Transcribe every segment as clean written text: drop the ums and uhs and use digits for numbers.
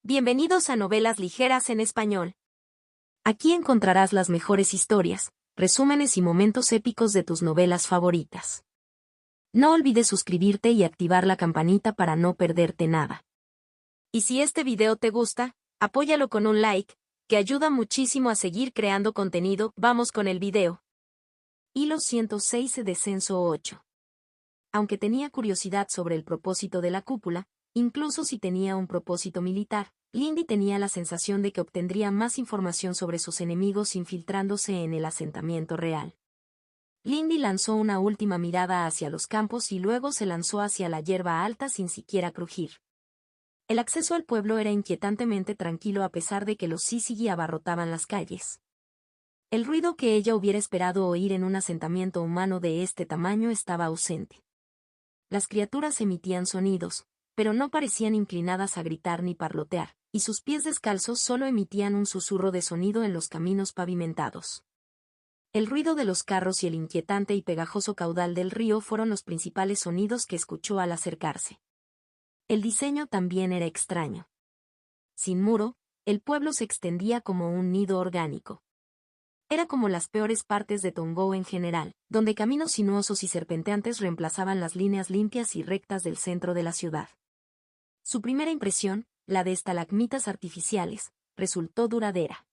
Bienvenidos a Novelas Ligeras en Español. Aquí encontrarás las mejores historias, resúmenes y momentos épicos de tus novelas favoritas. No olvides suscribirte y activar la campanita para no perderte nada. Y si este video te gusta, apóyalo con un like, que ayuda muchísimo a seguir creando contenido. Vamos con el video. Hilo 106 Descenso 8. Aunque tenía curiosidad sobre el propósito de la cúpula, incluso si tenía un propósito militar, Lindy tenía la sensación de que obtendría más información sobre sus enemigos infiltrándose en el asentamiento real. Lindy lanzó una última mirada hacia los campos y luego se lanzó hacia la hierba alta sin siquiera crujir. El acceso al pueblo era inquietantemente tranquilo a pesar de que los Syzygy abarrotaban las calles. El ruido que ella hubiera esperado oír en un asentamiento humano de este tamaño estaba ausente. Las criaturas emitían sonidos, pero no parecían inclinadas a gritar ni parlotear, y sus pies descalzos solo emitían un susurro de sonido en los caminos pavimentados. El ruido de los carros y el inquietante y pegajoso caudal del río fueron los principales sonidos que escuchó al acercarse. El diseño también era extraño. Sin muro, el pueblo se extendía como un nido orgánico. Era como las peores partes de Tongou en general, donde caminos sinuosos y serpenteantes reemplazaban las líneas limpias y rectas del centro de la ciudad. Su primera impresión, la de estalagmitas artificiales, resultó duradera.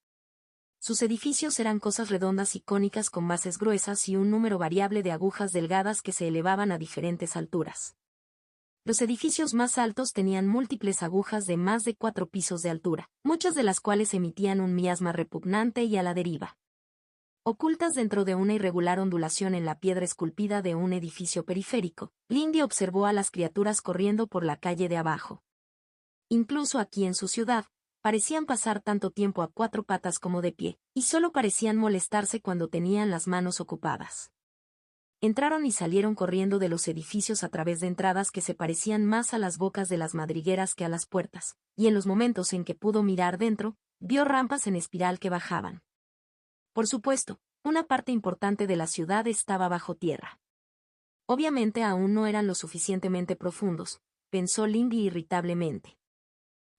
Sus edificios eran cosas redondas y cónicas con bases gruesas y un número variable de agujas delgadas que se elevaban a diferentes alturas. Los edificios más altos tenían múltiples agujas de más de 4 pisos de altura, muchas de las cuales emitían un miasma repugnante y a la deriva. Ocultas dentro de una irregular ondulación en la piedra esculpida de un edificio periférico, Lindy observó a las criaturas corriendo por la calle de abajo. Incluso aquí en su ciudad, parecían pasar tanto tiempo a 4 patas como de pie, y solo parecían molestarse cuando tenían las manos ocupadas. Entraron y salieron corriendo de los edificios a través de entradas que se parecían más a las bocas de las madrigueras que a las puertas, y en los momentos en que pudo mirar dentro, vio rampas en espiral que bajaban. Por supuesto, una parte importante de la ciudad estaba bajo tierra. Obviamente aún no eran lo suficientemente profundos, pensó Lindy irritablemente.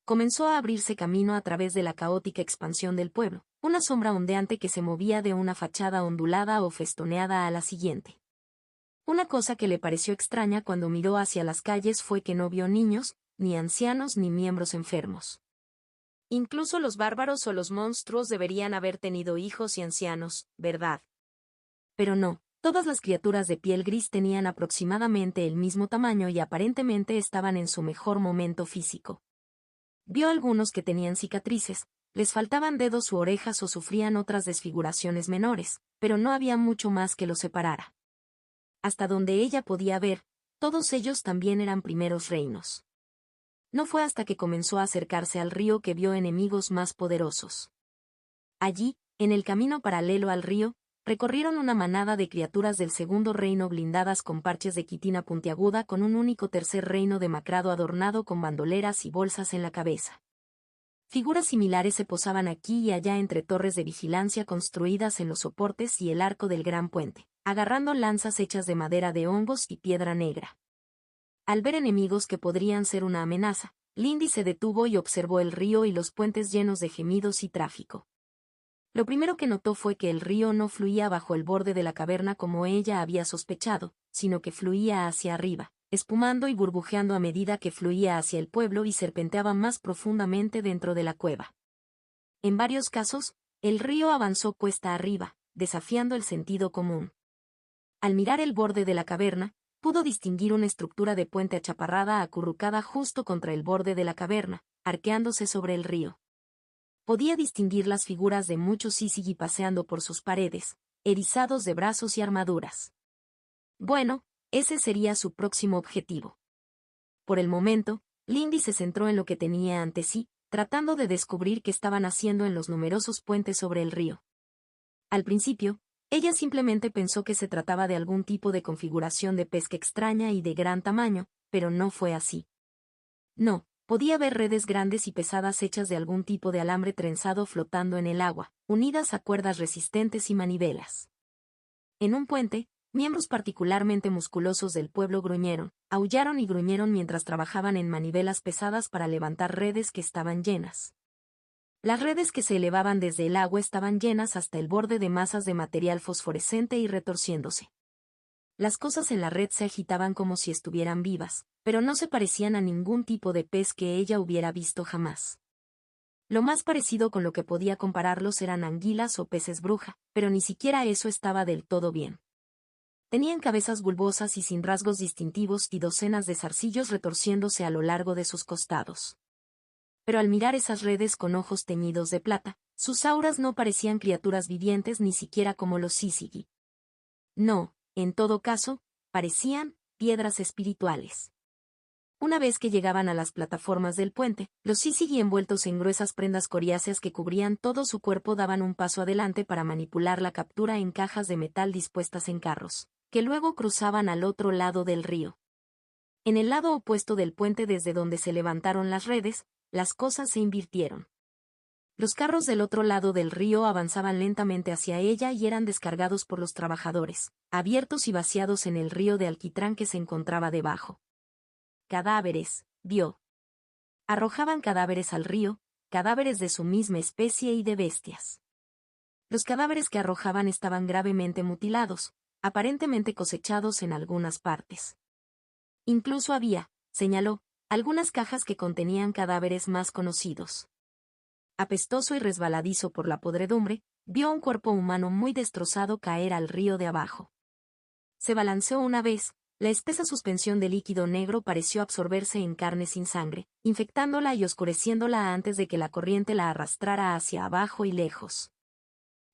Comenzó a abrirse camino a través de la caótica expansión del pueblo, una sombra ondeante que se movía de una fachada ondulada o festoneada a la siguiente. Una cosa que le pareció extraña cuando miró hacia las calles fue que no vio niños, ni ancianos ni miembros enfermos. Incluso los bárbaros o los monstruos deberían haber tenido hijos y ancianos, ¿verdad? Pero no, todas las criaturas de piel gris tenían aproximadamente el mismo tamaño y aparentemente estaban en su mejor momento físico. Vio algunos que tenían cicatrices, les faltaban dedos u orejas o sufrían otras desfiguraciones menores, pero no había mucho más que los separara. Hasta donde ella podía ver, todos ellos también eran primeros reinos. No fue hasta que comenzó a acercarse al río que vio enemigos más poderosos. Allí, en el camino paralelo al río, recorrieron una manada de criaturas del segundo reino blindadas con parches de quitina puntiaguda con un único tercer reino demacrado adornado con bandoleras y bolsas en la cabeza. Figuras similares se posaban aquí y allá entre torres de vigilancia construidas en los soportes y el arco del gran puente, agarrando lanzas hechas de madera de hongos y piedra negra. Al ver enemigos que podrían ser una amenaza, Lindy se detuvo y observó el río y los puentes llenos de gemidos y tráfico. Lo primero que notó fue que el río no fluía bajo el borde de la caverna como ella había sospechado, sino que fluía hacia arriba, espumando y burbujeando a medida que fluía hacia el pueblo y serpenteaba más profundamente dentro de la cueva. En varios casos, el río avanzó cuesta arriba, desafiando el sentido común. Al mirar el borde de la caverna, pudo distinguir una estructura de puente achaparrada acurrucada justo contra el borde de la caverna, arqueándose sobre el río. Podía distinguir las figuras de muchos Syzygy paseando por sus paredes, erizados de brazos y armaduras. Bueno, ese sería su próximo objetivo. Por el momento, Lindy se centró en lo que tenía ante sí, tratando de descubrir qué estaban haciendo en los numerosos puentes sobre el río. Al principio, ella simplemente pensó que se trataba de algún tipo de configuración de pesca extraña y de gran tamaño, pero no fue así. No, podía ver redes grandes y pesadas hechas de algún tipo de alambre trenzado flotando en el agua, unidas a cuerdas resistentes y manivelas. En un puente, Miembros particularmente musculosos del pueblo gruñeron, aullaron y gruñeron mientras trabajaban en manivelas pesadas para levantar redes que estaban llenas. Las redes que se elevaban desde el agua estaban llenas hasta el borde de masas de material fosforescente y retorciéndose. Las cosas en la red se agitaban como si estuvieran vivas, pero no se parecían a ningún tipo de pez que ella hubiera visto jamás. Lo más parecido con lo que podía compararlos eran anguilas o peces bruja, pero ni siquiera eso estaba del todo bien. Tenían cabezas bulbosas y sin rasgos distintivos y docenas de zarcillos retorciéndose a lo largo de sus costados. Pero al mirar esas redes con ojos teñidos de plata, sus auras no parecían criaturas vivientes ni siquiera como los Syzygy. No, en todo caso, parecían piedras espirituales. Una vez que llegaban a las plataformas del puente, los Syzygy envueltos en gruesas prendas coriáceas que cubrían todo su cuerpo daban un paso adelante para manipular la captura en cajas de metal dispuestas en carros, que luego cruzaban al otro lado del río. En el lado opuesto del puente desde donde se levantaron las redes, las cosas se invirtieron. Los carros del otro lado del río avanzaban lentamente hacia ella y eran descargados por los trabajadores, abiertos y vaciados en el río de alquitrán que se encontraba debajo. Cadáveres, vio. Arrojaban cadáveres al río, cadáveres de su misma especie y de bestias. Los cadáveres que arrojaban estaban gravemente mutilados, aparentemente cosechados en algunas partes. Incluso había, señaló, algunas cajas que contenían cadáveres más conocidos. Apestoso y resbaladizo por la podredumbre, vio un cuerpo humano muy destrozado caer al río de abajo. Se balanceó una vez, la espesa suspensión de líquido negro pareció absorberse en carne sin sangre, infectándola y oscureciéndola antes de que la corriente la arrastrara hacia abajo y lejos.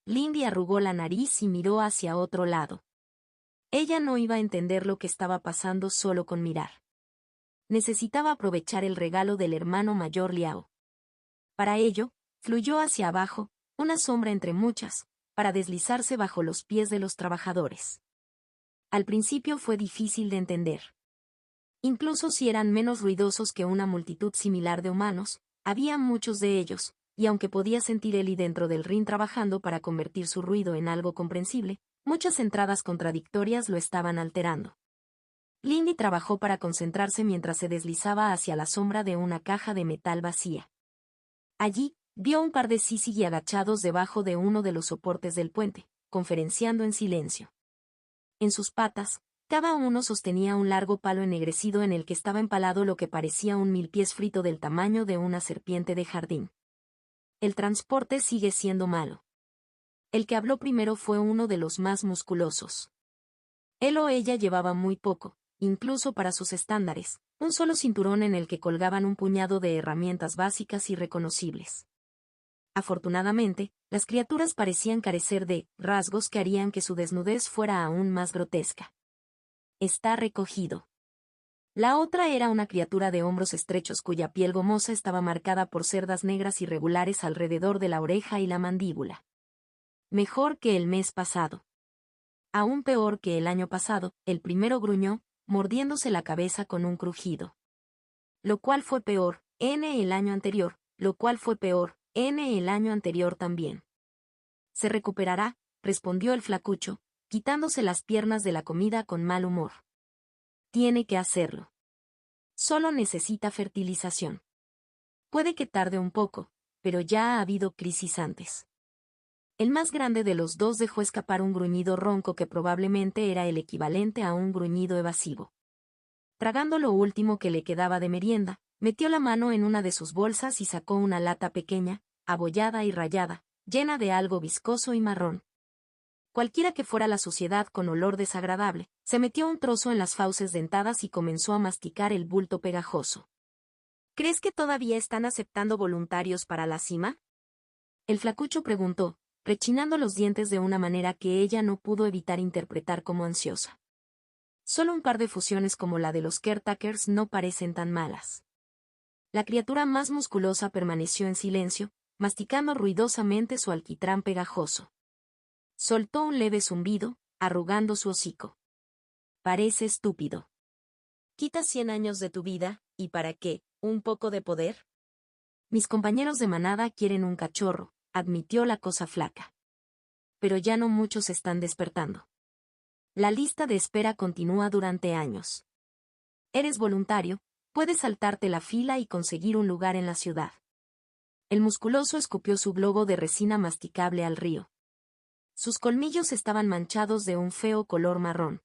Lindy arrugó la nariz y miró hacia otro lado. Ella no iba a entender lo que estaba pasando solo con mirar. Necesitaba aprovechar el regalo del hermano mayor Liao. Para ello, fluyó hacia abajo, una sombra entre muchas, para deslizarse bajo los pies de los trabajadores. Al principio fue difícil de entender. Incluso si eran menos ruidosos que una multitud similar de humanos, había muchos de ellos, y aunque podía sentir Ellie dentro del ring trabajando para convertir su ruido en algo comprensible, muchas entradas contradictorias lo estaban alterando. Lindy trabajó para concentrarse mientras se deslizaba hacia la sombra de una caja de metal vacía. Allí, vio un par de Syzygy agachados debajo de uno de los soportes del puente, conferenciando en silencio. En sus patas, cada uno sostenía un largo palo ennegrecido en el que estaba empalado lo que parecía un milpiés frito del tamaño de una serpiente de jardín. El transporte sigue siendo malo. El que habló primero fue uno de los más musculosos. Él o ella llevaba muy poco, incluso para sus estándares, un solo cinturón en el que colgaban un puñado de herramientas básicas y reconocibles. Afortunadamente, las criaturas parecían carecer de rasgos que harían que su desnudez fuera aún más grotesca. Está recogido. La otra era una criatura de hombros estrechos cuya piel gomosa estaba marcada por cerdas negras irregulares alrededor de la oreja y la mandíbula. Mejor que el mes pasado. Aún peor que el año pasado, el primero gruñó, mordiéndose la cabeza con un crujido. Lo cual fue peor, el año anterior, lo cual fue peor, el año anterior también. Se recuperará, respondió el flacucho, quitándose las piernas de la comida con mal humor. Tiene que hacerlo. Solo necesita fertilización. Puede que tarde un poco, pero ya ha habido crisis antes. El más grande de los dos dejó escapar un gruñido ronco que probablemente era el equivalente a un gruñido evasivo. Tragando lo último que le quedaba de merienda, metió la mano en una de sus bolsas y sacó una lata pequeña, abollada y rayada, llena de algo viscoso y marrón. Cualquiera que fuera la suciedad con olor desagradable, se metió un trozo en las fauces dentadas y comenzó a masticar el bulto pegajoso. ¿Crees que todavía están aceptando voluntarios para la cima? El flacucho preguntó, rechinando los dientes de una manera que ella no pudo evitar interpretar como ansiosa. Solo un par de fusiones como la de los caretakers no parecen tan malas. La criatura más musculosa permaneció en silencio, masticando ruidosamente su alquitrán pegajoso. Soltó un leve zumbido, arrugando su hocico. Parece estúpido. ¿Quitas 100 años de tu vida, y para qué? ¿Un poco de poder? Mis compañeros de manada quieren un cachorro, admitió la cosa flaca. Pero ya no muchos están despertando. La lista de espera continúa durante años. Eres voluntario, puedes saltarte la fila y conseguir un lugar en la ciudad. El musculoso escupió su globo de resina masticable al río. Sus colmillos estaban manchados de un feo color marrón.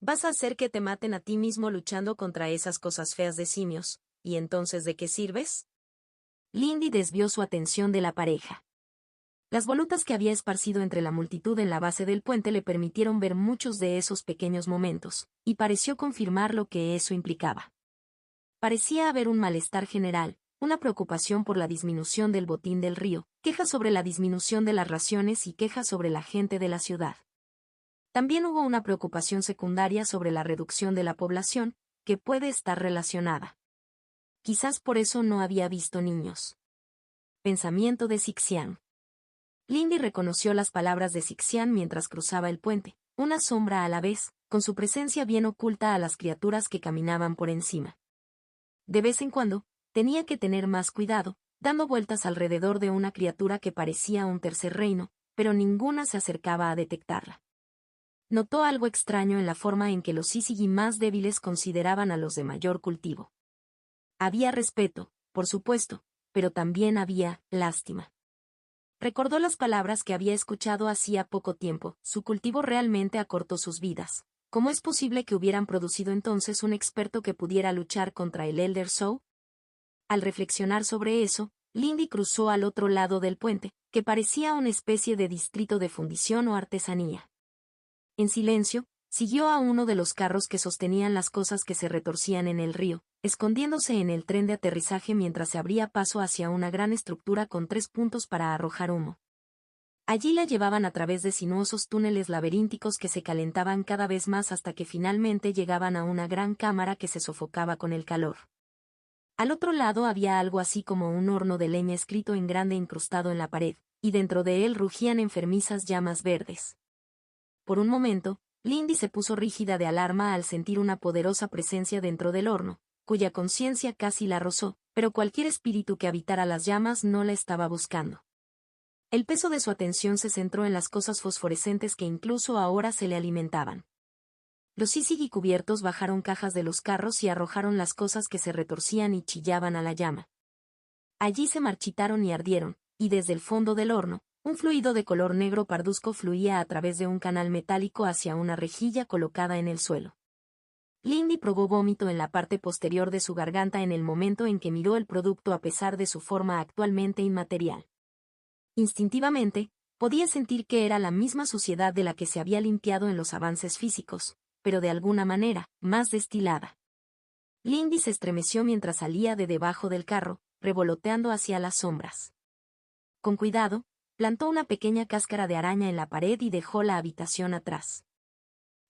¿Vas a hacer que te maten a ti mismo luchando contra esas cosas feas de simios? ¿Y entonces de qué sirves? Lindy desvió su atención de la pareja. Las volutas que había esparcido entre la multitud en la base del puente le permitieron ver muchos de esos pequeños momentos, y pareció confirmar lo que eso implicaba. Parecía haber un malestar general, una preocupación por la disminución del botín del río, quejas sobre la disminución de las raciones y quejas sobre la gente de la ciudad. También hubo una preocupación secundaria sobre la reducción de la población, que puede estar relacionada. Quizás por eso no había visto niños. Pensamiento de Sixian. Lindy reconoció las palabras de Sixian mientras cruzaba el puente, una sombra a la vez, con su presencia bien oculta a las criaturas que caminaban por encima. De vez en cuando, tenía que tener más cuidado, dando vueltas alrededor de una criatura que parecía un tercer reino, pero ninguna se acercaba a detectarla. Notó algo extraño en la forma en que los Syzygy más débiles consideraban a los de mayor cultivo. Había respeto, por supuesto, pero también había lástima. Recordó las palabras que había escuchado hacía poco tiempo: su cultivo realmente acortó sus vidas. ¿Cómo es posible que hubieran producido entonces un experto que pudiera luchar contra el Elder Soul? Al reflexionar sobre eso, Lindy cruzó al otro lado del puente, que parecía una especie de distrito de fundición o artesanía. En silencio, siguió a uno de los carros que sostenían las cosas que se retorcían en el río, escondiéndose en el tren de aterrizaje mientras se abría paso hacia una gran estructura con 3 puntos para arrojar humo. Allí la llevaban a través de sinuosos túneles laberínticos que se calentaban cada vez más hasta que finalmente llegaban a una gran cámara que se sofocaba con el calor. Al otro lado había algo así como un horno de leña escrito en grande incrustado en la pared, y dentro de él rugían enfermizas llamas verdes. Por un momento, Lindy se puso rígida de alarma al sentir una poderosa presencia dentro del horno, cuya conciencia casi la rozó, pero cualquier espíritu que habitara las llamas no la estaba buscando. El peso de su atención se centró en las cosas fosforescentes que incluso ahora se le alimentaban. Los Syzygy cubiertos bajaron cajas de los carros y arrojaron las cosas que se retorcían y chillaban a la llama. Allí se marchitaron y ardieron, y desde el fondo del horno, un fluido de color negro parduzco fluía a través de un canal metálico hacia una rejilla colocada en el suelo. Lindy probó vómito en la parte posterior de su garganta en el momento en que miró el producto a pesar de su forma actualmente inmaterial. Instintivamente, podía sentir que era la misma suciedad de la que se había limpiado en los avances físicos, pero de alguna manera, más destilada. Lindy se estremeció mientras salía de debajo del carro, revoloteando hacia las sombras. Con cuidado, plantó una pequeña cáscara de araña en la pared y dejó la habitación atrás.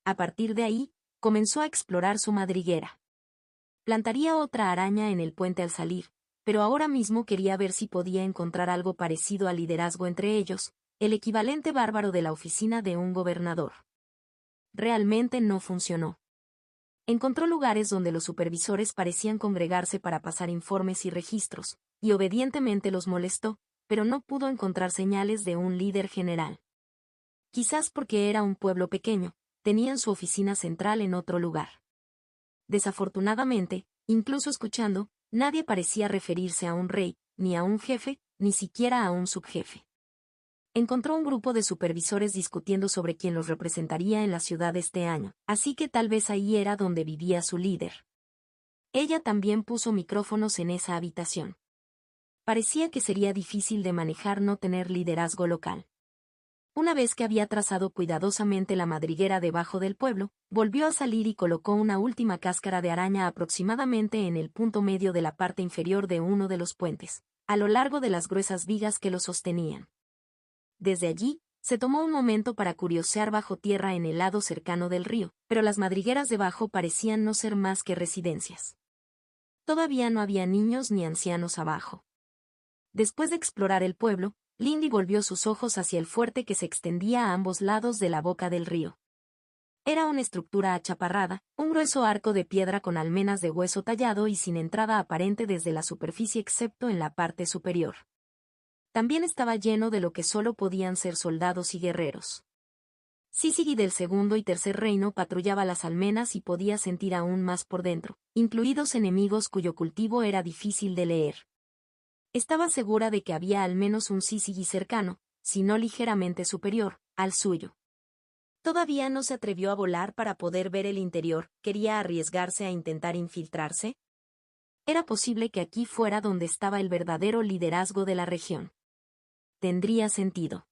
A partir de ahí, comenzó a explorar su madriguera. Plantaría otra araña en el puente al salir, pero ahora mismo quería ver si podía encontrar algo parecido al liderazgo entre ellos, el equivalente bárbaro de la oficina de un gobernador. Realmente no funcionó. Encontró lugares donde los supervisores parecían congregarse para pasar informes y registros, y obedientemente los molestó, pero no pudo encontrar señales de un líder general. Quizás porque era un pueblo pequeño, tenían su oficina central en otro lugar. Desafortunadamente, incluso escuchando, nadie parecía referirse a un rey, ni a un jefe, ni siquiera a un subjefe. Encontró un grupo de supervisores discutiendo sobre quién los representaría en la ciudad este año, así que tal vez ahí era donde vivía su líder. Ella también puso micrófonos en esa habitación. Parecía que sería difícil de manejar no tener liderazgo local. Una vez que había trazado cuidadosamente la madriguera debajo del pueblo, volvió a salir y colocó una última cáscara de araña aproximadamente en el punto medio de la parte inferior de uno de los puentes, a lo largo de las gruesas vigas que lo sostenían. Desde allí, se tomó un momento para curiosear bajo tierra en el lado cercano del río, pero las madrigueras debajo parecían no ser más que residencias. Todavía no había niños ni ancianos abajo. Después de explorar el pueblo, Lindy volvió sus ojos hacia el fuerte que se extendía a ambos lados de la boca del río. Era una estructura achaparrada, un grueso arco de piedra con almenas de hueso tallado y sin entrada aparente desde la superficie excepto en la parte superior. También estaba lleno de lo que solo podían ser soldados y guerreros. Syzygy del segundo y tercer reino patrullaba las almenas y podía sentir aún más por dentro, incluidos enemigos cuyo cultivo era difícil de leer. Estaba segura de que había al menos un Syzygy cercano, si no ligeramente superior, al suyo. Todavía no se atrevió a volar para poder ver el interior. ¿Quería arriesgarse a intentar infiltrarse? Era posible que aquí fuera donde estaba el verdadero liderazgo de la región. Tendría sentido.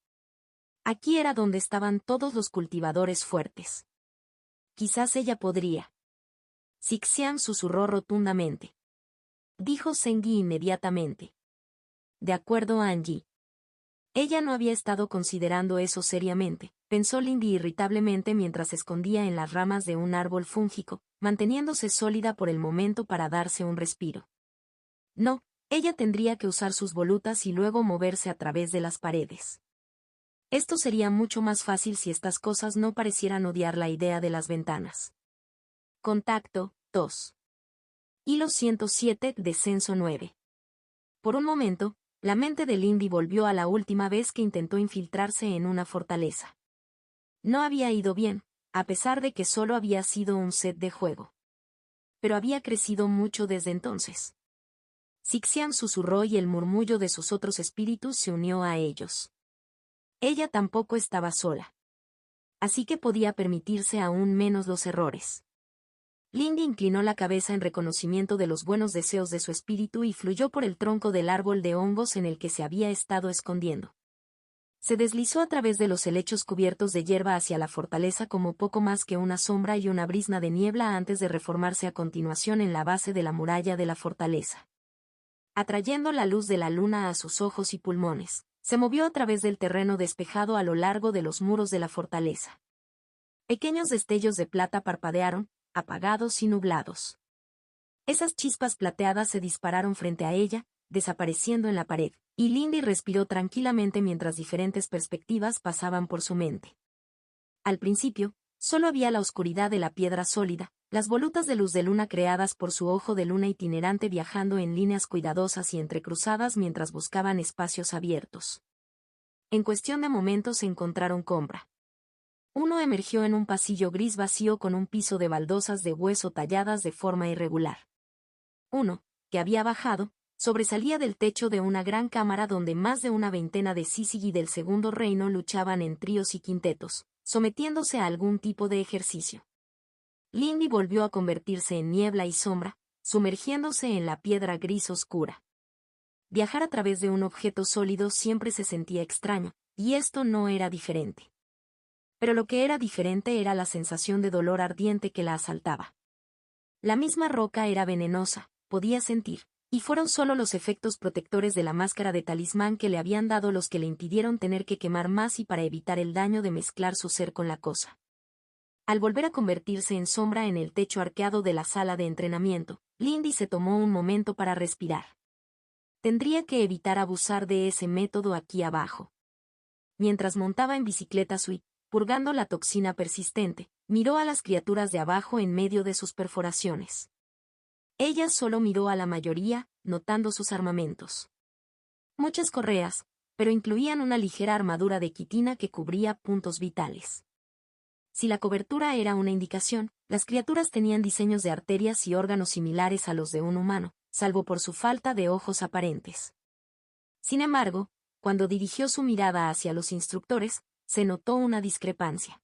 Aquí era donde estaban todos los cultivadores fuertes. Quizás ella podría. Sixian susurró rotundamente. Dijo Sengi inmediatamente. De acuerdo, Angie. Ella no había estado considerando eso seriamente, pensó Lindy irritablemente mientras se escondía en las ramas de un árbol fúngico, manteniéndose sólida por el momento para darse un respiro. No, ella tendría que usar sus volutas y luego moverse a través de las paredes. Esto sería mucho más fácil si estas cosas no parecieran odiar la idea de las ventanas. Contacto, 2. Hilo 107, descenso 9. Por un momento, la mente de Lindy volvió a la última vez que intentó infiltrarse en una fortaleza. No había ido bien, a pesar de que solo había sido un set de juego. Pero había crecido mucho desde entonces. Sixian susurró y el murmullo de sus otros espíritus se unió a ellos. Ella tampoco estaba sola. Así que podía permitirse aún menos los errores. Lindy inclinó la cabeza en reconocimiento de los buenos deseos de su espíritu y fluyó por el tronco del árbol de hongos en el que se había estado escondiendo. Se deslizó a través de los helechos cubiertos de hierba hacia la fortaleza como poco más que una sombra y una brizna de niebla antes de reformarse a continuación en la base de la muralla de la fortaleza. Atrayendo la luz de la luna a sus ojos y pulmones, se movió a través del terreno despejado a lo largo de los muros de la fortaleza. Pequeños destellos de plata parpadearon, apagados y nublados. Esas chispas plateadas se dispararon frente a ella, desapareciendo en la pared, y Lindy respiró tranquilamente mientras diferentes perspectivas pasaban por su mente. Al principio, solo había la oscuridad de la piedra sólida, las volutas de luz de luna creadas por su ojo de luna itinerante viajando en líneas cuidadosas y entrecruzadas mientras buscaban espacios abiertos. En cuestión de momentos se encontraron Combra. Uno emergió en un pasillo gris vacío con un piso de baldosas de hueso talladas de forma irregular. Uno, que había bajado, sobresalía del techo de una gran cámara donde más de una veintena de Syzygy del segundo reino luchaban en tríos y quintetos, sometiéndose a algún tipo de ejercicio. Lindy volvió a convertirse en niebla y sombra, sumergiéndose en la piedra gris oscura. Viajar a través de un objeto sólido siempre se sentía extraño, y esto no era diferente. Pero lo que era diferente era la sensación de dolor ardiente que la asaltaba. La misma roca era venenosa, podía sentir, y fueron solo los efectos protectores de la máscara de talismán que le habían dado los que le impidieron tener que quemar más y para evitar el daño de mezclar su ser con la cosa. Al volver a convertirse en sombra en el techo arqueado de la sala de entrenamiento, Lindy se tomó un momento para respirar. Tendría que evitar abusar de ese método aquí abajo. Mientras montaba en bicicleta Sui, purgando la toxina persistente, miró a las criaturas de abajo en medio de sus perforaciones. Ella solo miró a la mayoría, notando sus armamentos. Muchas correas, pero incluían una ligera armadura de quitina que cubría puntos vitales. Si la cobertura era una indicación, las criaturas tenían diseños de arterias y órganos similares a los de un humano, salvo por su falta de ojos aparentes. Sin embargo, cuando dirigió su mirada hacia los instructores, se notó una discrepancia.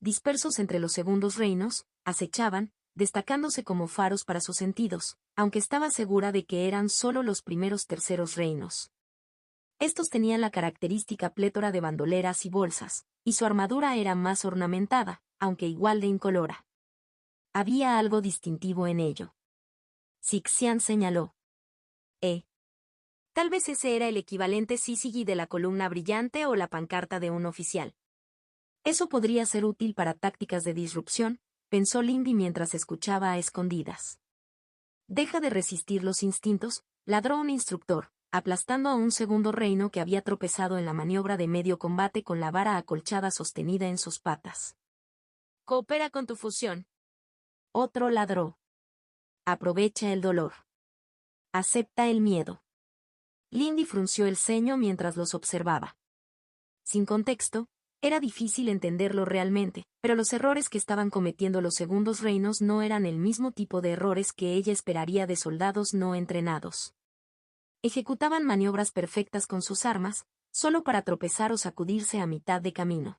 Dispersos entre los segundos reinos, acechaban, destacándose como faros para sus sentidos, aunque estaba segura de que eran solo los primeros terceros reinos. Estos tenían la característica plétora de bandoleras y bolsas, y su armadura era más ornamentada, aunque igual de incolora. Había algo distintivo en ello. Sixian señaló. Tal vez ese era el equivalente Syzygy de la columna brillante o la pancarta de un oficial. Eso podría ser útil para tácticas de disrupción, pensó Lindy mientras escuchaba a escondidas. Deja de resistir los instintos, ladró un instructor, aplastando a un segundo reino que había tropezado en la maniobra de medio combate con la vara acolchada sostenida en sus patas. Coopera con tu fusión. Otro ladró. Aprovecha el dolor. Acepta el miedo. Lindy frunció el ceño mientras los observaba. Sin contexto, Era difícil entenderlo realmente, pero los errores que estaban cometiendo los segundos reinos no eran el mismo tipo de errores que ella esperaría de soldados no entrenados. Ejecutaban maniobras perfectas con sus armas, solo para tropezar o sacudirse a mitad de camino.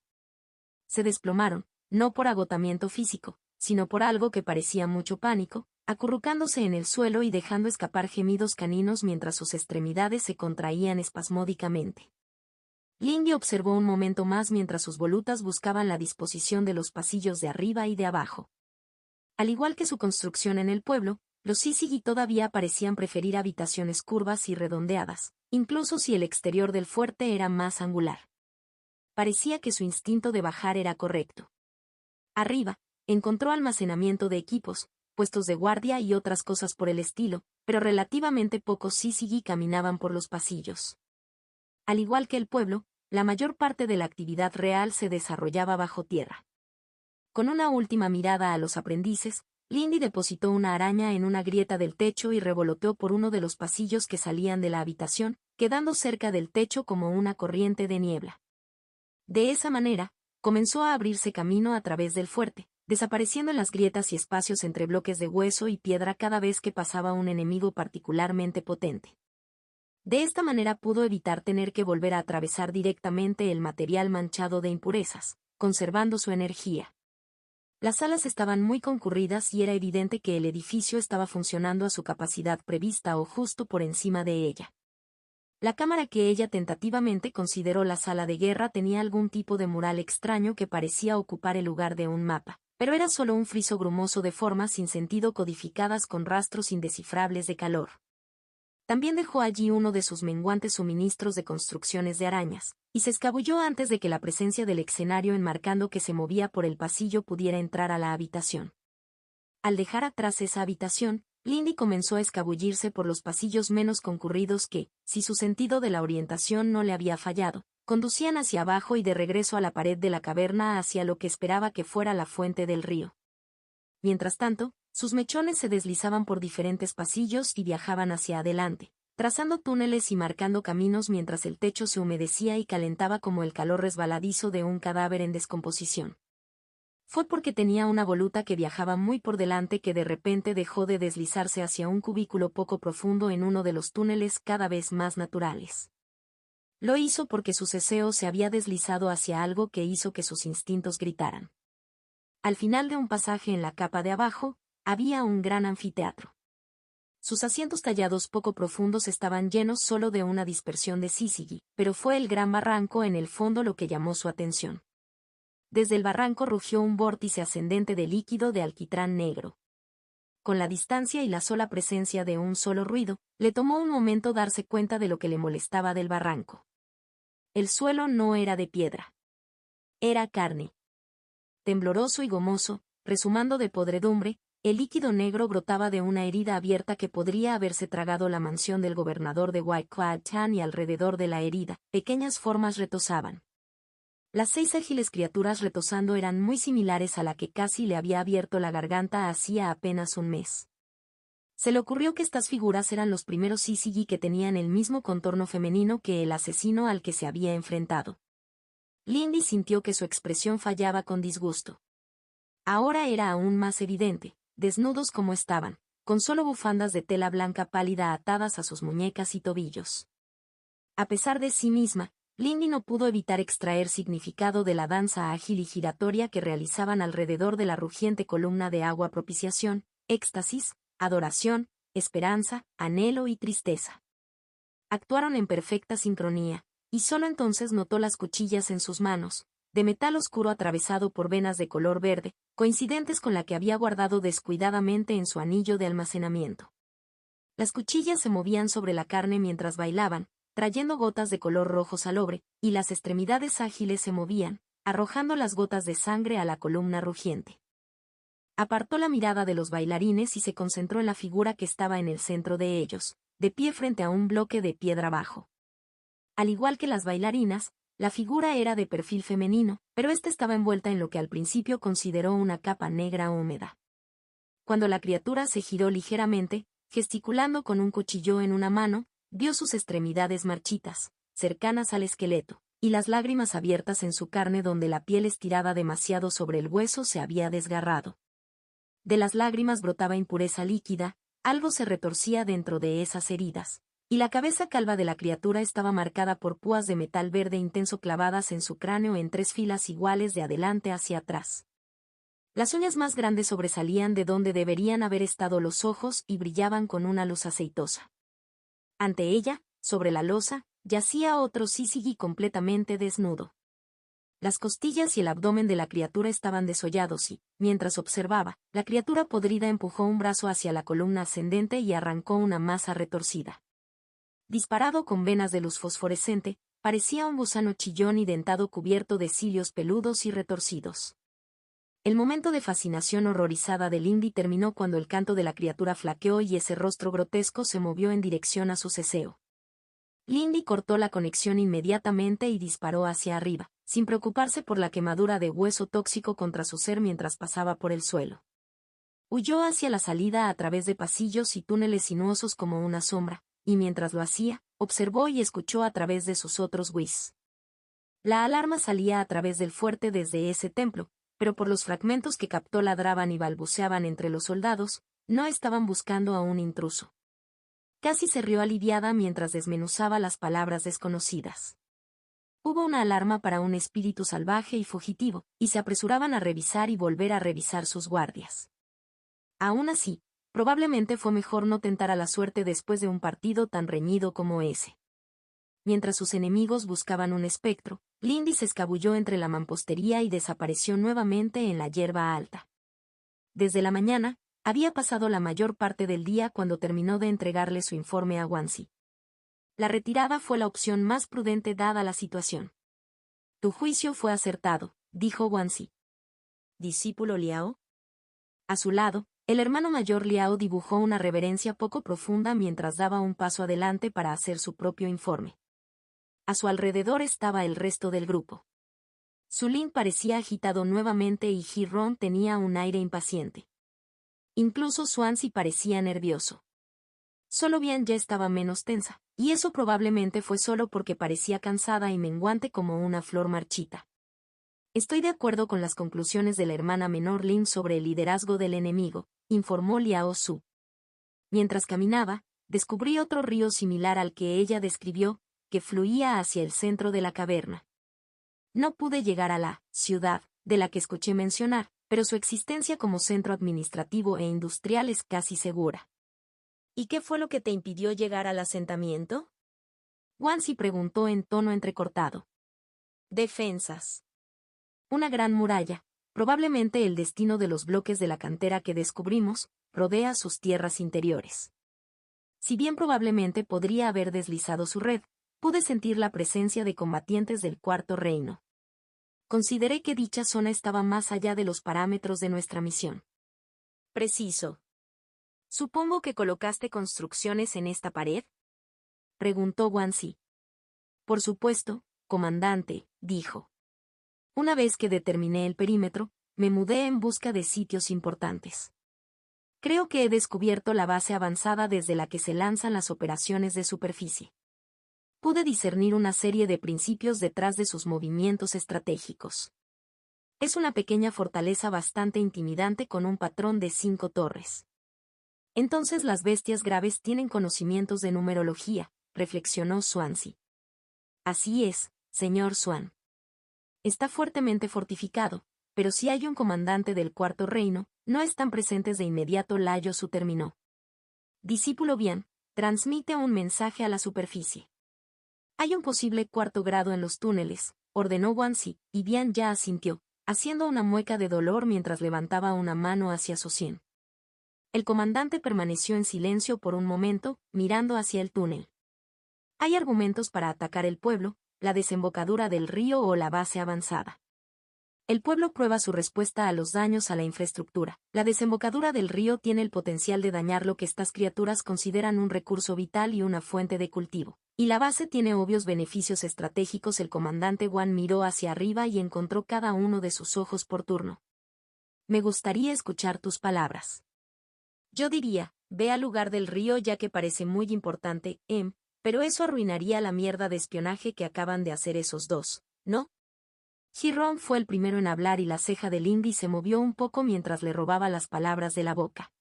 Se desplomaron, no por agotamiento físico, sino por algo que parecía mucho pánico, acurrucándose en el suelo y dejando escapar gemidos caninos mientras sus extremidades se contraían espasmódicamente. Lindy observó un momento más mientras sus volutas buscaban la disposición de los pasillos de arriba y de abajo. Al igual que su construcción en el pueblo, los Syzygy todavía parecían preferir habitaciones curvas y redondeadas, incluso si el exterior del fuerte era más angular. Parecía que su instinto de bajar era correcto. Arriba, encontró almacenamiento de equipos, puestos de guardia y otras cosas por el estilo, pero relativamente pocos Syzygy caminaban por los pasillos. Al igual que el pueblo, la mayor parte de la actividad real se desarrollaba bajo tierra. Con una última mirada a los aprendices, Lindy depositó una araña en una grieta del techo y revoloteó por uno de los pasillos que salían de la habitación, quedando cerca del techo como una corriente de niebla. De esa manera, comenzó a abrirse camino a través del fuerte, desapareciendo en las grietas y espacios entre bloques de hueso y piedra cada vez que pasaba un enemigo particularmente potente. De esta manera pudo evitar tener que volver a atravesar directamente el material manchado de impurezas, conservando su energía. Las salas estaban muy concurridas y era evidente que el edificio estaba funcionando a su capacidad prevista o justo por encima de ella. La cámara que ella tentativamente consideró la sala de guerra tenía algún tipo de mural extraño que parecía ocupar el lugar de un mapa, pero era solo un friso grumoso de formas sin sentido codificadas con rastros indescifrables de calor. También dejó allí uno de sus menguantes suministros de construcciones de arañas, y se escabulló antes de que la presencia del escenario enmarcando que se movía por el pasillo pudiera entrar a la habitación. Al dejar atrás esa habitación, Lindy comenzó a escabullirse por los pasillos menos concurridos que, si su sentido de la orientación no le había fallado, conducían hacia abajo y de regreso a la pared de la caverna hacia lo que esperaba que fuera la fuente del río. Mientras tanto, sus mechones se deslizaban por diferentes pasillos y viajaban hacia adelante, trazando túneles y marcando caminos mientras el techo se humedecía y calentaba como el calor resbaladizo de un cadáver en descomposición. Fue porque tenía una voluta que viajaba muy por delante que de repente dejó de deslizarse hacia un cubículo poco profundo en uno de los túneles cada vez más naturales. Lo hizo porque su deseo se había deslizado hacia algo que hizo que sus instintos gritaran. Al final de un pasaje en la capa de abajo, había un gran anfiteatro. Sus asientos tallados poco profundos estaban llenos solo de una dispersión de Syzygy, pero fue el gran barranco en el fondo lo que llamó su atención. Desde el barranco rugió un vórtice ascendente de líquido de alquitrán negro. Con la distancia y la sola presencia de un solo ruido, le tomó un momento darse cuenta de lo que le molestaba del barranco. El suelo no era de piedra. Era carne. Tembloroso y gomoso, rezumando de podredumbre, el líquido negro brotaba de una herida abierta que podría haberse tragado la mansión del gobernador de White Cloud Town y alrededor de la herida, pequeñas formas retozaban. Las 6 ágiles criaturas retosando eran muy similares a la que casi le había abierto la garganta hacía apenas un mes. Se le ocurrió que estas figuras eran los primeros Syzygy que tenían el mismo contorno femenino que el asesino al que se había enfrentado. Lindy sintió que su expresión fallaba con disgusto. Ahora era aún más evidente, desnudos como estaban, con solo bufandas de tela blanca pálida atadas a sus muñecas y tobillos. A pesar de sí misma, Lindy no pudo evitar extraer significado de la danza ágil y giratoria que realizaban alrededor de la rugiente columna de agua propiciación, éxtasis, adoración, esperanza, anhelo y tristeza. Actuaron en perfecta sincronía, y solo entonces notó las cuchillas en sus manos, de metal oscuro atravesado por venas de color verde, coincidentes con la que había guardado descuidadamente en su anillo de almacenamiento. Las cuchillas se movían sobre la carne mientras bailaban, trayendo gotas de color rojo salobre, y las extremidades ágiles se movían, arrojando las gotas de sangre a la columna rugiente. Apartó la mirada de los bailarines y se concentró en la figura que estaba en el centro de ellos, de pie frente a un bloque de piedra bajo. Al igual que las bailarinas, la figura era de perfil femenino, pero ésta estaba envuelta en lo que al principio consideró una capa negra húmeda. Cuando la criatura se giró ligeramente, gesticulando con un cuchillo en una mano, vio sus extremidades marchitas, cercanas al esqueleto, y las lágrimas abiertas en su carne donde la piel estirada demasiado sobre el hueso se había desgarrado. De las lágrimas brotaba impureza líquida, algo se retorcía dentro de esas heridas, y la cabeza calva de la criatura estaba marcada por púas de metal verde intenso clavadas en su cráneo en 3 filas iguales de adelante hacia atrás. Las uñas más grandes sobresalían de donde deberían haber estado los ojos y brillaban con una luz aceitosa. Ante ella, sobre la losa, yacía otro Syzygy completamente desnudo. Las costillas y el abdomen de la criatura estaban desollados y, mientras observaba, la criatura podrida empujó un brazo hacia la columna ascendente y arrancó una masa retorcida. Disparado con venas de luz fosforescente, parecía un gusano chillón y dentado cubierto de cilios peludos y retorcidos. El momento de fascinación horrorizada de Lindy terminó cuando el canto de la criatura flaqueó y ese rostro grotesco se movió en dirección a su ceseo. Lindy cortó la conexión inmediatamente y disparó hacia arriba, sin preocuparse por la quemadura de hueso tóxico contra su ser mientras pasaba por el suelo. Huyó hacia la salida a través de pasillos y túneles sinuosos como una sombra, y mientras lo hacía, observó y escuchó a través de sus otros whis. La alarma salía a través del fuerte desde ese templo, pero por los fragmentos que captó ladraban y balbuceaban entre los soldados, no estaban buscando a un intruso. Casi se rió aliviada mientras desmenuzaba las palabras desconocidas. Hubo una alarma para un espíritu salvaje y fugitivo, y se apresuraban a revisar y volver a revisar sus guardias. Aún así, probablemente fue mejor no tentar a la suerte después de un partido tan reñido como ese. Mientras sus enemigos buscaban un espectro, Lindy se escabulló entre la mampostería y desapareció nuevamente en la hierba alta. Desde la mañana, había pasado la mayor parte del día cuando terminó de entregarle su informe a Guanxi. La retirada fue la opción más prudente dada la situación. Tu juicio fue acertado, dijo Guanxi. ¿Discípulo Liao? A su lado, el hermano mayor Liao dibujó una reverencia poco profunda mientras daba un paso adelante para hacer su propio informe. A su alrededor estaba el resto del grupo. Zulin parecía agitado nuevamente y Hi-Ron tenía un aire impaciente. Incluso Swansea parecía nervioso. Solo Bian ya estaba menos tensa, y eso probablemente fue solo porque parecía cansada y menguante como una flor marchita. Estoy de acuerdo con las conclusiones de la hermana menor Lin sobre el liderazgo del enemigo, informó Liao Su. Mientras caminaba, descubrí otro río similar al que ella describió, que fluía hacia el centro de la caverna. No pude llegar a la ciudad, de la que escuché mencionar, pero su existencia como centro administrativo e industrial es casi segura. ¿Y qué fue lo que te impidió llegar al asentamiento? Guanxi preguntó en tono entrecortado. Defensas. Una gran muralla, probablemente el destino de los bloques de la cantera que descubrimos, rodea sus tierras interiores. Si bien probablemente podría haber deslizado su red, pude sentir la presencia de combatientes del Cuarto Reino. Consideré que dicha zona estaba más allá de los parámetros de nuestra misión. Preciso. ¿Supongo que colocaste construcciones en esta pared? Preguntó Guanxi. Por supuesto, comandante, dijo. Una vez que determiné el perímetro, me mudé en busca de sitios importantes. Creo que he descubierto la base avanzada desde la que se lanzan las operaciones de superficie. Pude discernir una serie de principios detrás de sus movimientos estratégicos. Es una pequeña fortaleza bastante intimidante con un patrón de 5 torres. Entonces las bestias graves tienen conocimientos de numerología, reflexionó Swansea. Así es, señor Swan. Está fuertemente fortificado, pero si hay un comandante del Cuarto Reino, no están presentes de inmediato. Layo Su terminó. Discípulo Bian, transmite un mensaje a la superficie. Hay un posible cuarto grado en los túneles, ordenó Guanxi, y Bian ya asintió, haciendo una mueca de dolor mientras levantaba una mano hacia su sien. El comandante permaneció en silencio por un momento, mirando hacia el túnel. Hay argumentos para atacar el pueblo, la desembocadura del río o la base avanzada. El pueblo prueba su respuesta a los daños a la infraestructura. La desembocadura del río tiene el potencial de dañar lo que estas criaturas consideran un recurso vital y una fuente de cultivo. Y la base tiene obvios beneficios estratégicos. El comandante Wan miró hacia arriba y encontró cada uno de sus ojos por turno. Me gustaría escuchar tus palabras. Yo diría, ve al lugar del río ya que parece muy importante, Pero eso arruinaría la mierda de espionaje que acaban de hacer esos dos, ¿no? Hiram fue el primero en hablar y la ceja de Lindy se movió un poco mientras le robaba las palabras de la boca.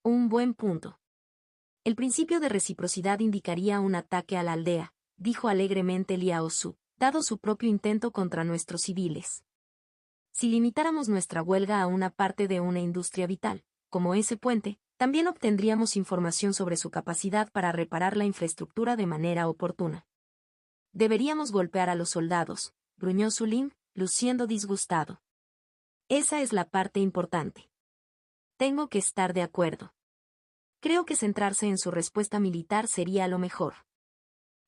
Un buen punto. El principio de reciprocidad indicaría un ataque a la aldea, dijo alegremente Liao Su, dado su propio intento contra nuestros civiles. Si limitáramos nuestra huelga a una parte de una industria vital, como ese puente, también obtendríamos información sobre su capacidad para reparar la infraestructura de manera oportuna. Deberíamos golpear a los soldados, gruñó Su Lin, luciendo disgustado. Esa es la parte importante. Tengo que estar de acuerdo. Creo que centrarse en su respuesta militar sería lo mejor.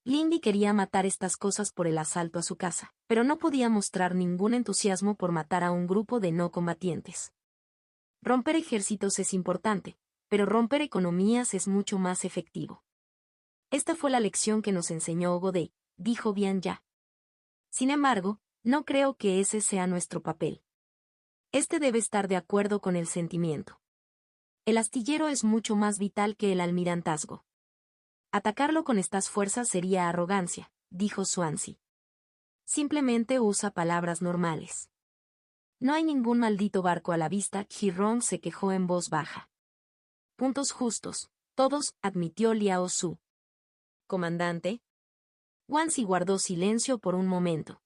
Lindy quería matar estas cosas por el asalto a su casa, pero no podía mostrar ningún entusiasmo por matar a un grupo de no combatientes. Romper ejércitos es importante, pero romper economías es mucho más efectivo. Esta fue la lección que nos enseñó Godet, dijo Bian Ya. Sin embargo, no creo que ese sea nuestro papel. Este debe estar de acuerdo con el sentimiento. El astillero es mucho más vital que el almirantazgo. Atacarlo con estas fuerzas sería arrogancia, dijo Swansea. Simplemente usa palabras normales. No hay ningún maldito barco a la vista, Hiram se quejó en voz baja. Puntos justos, todos, admitió Liao Su. Comandante. Swansea guardó silencio por un momento.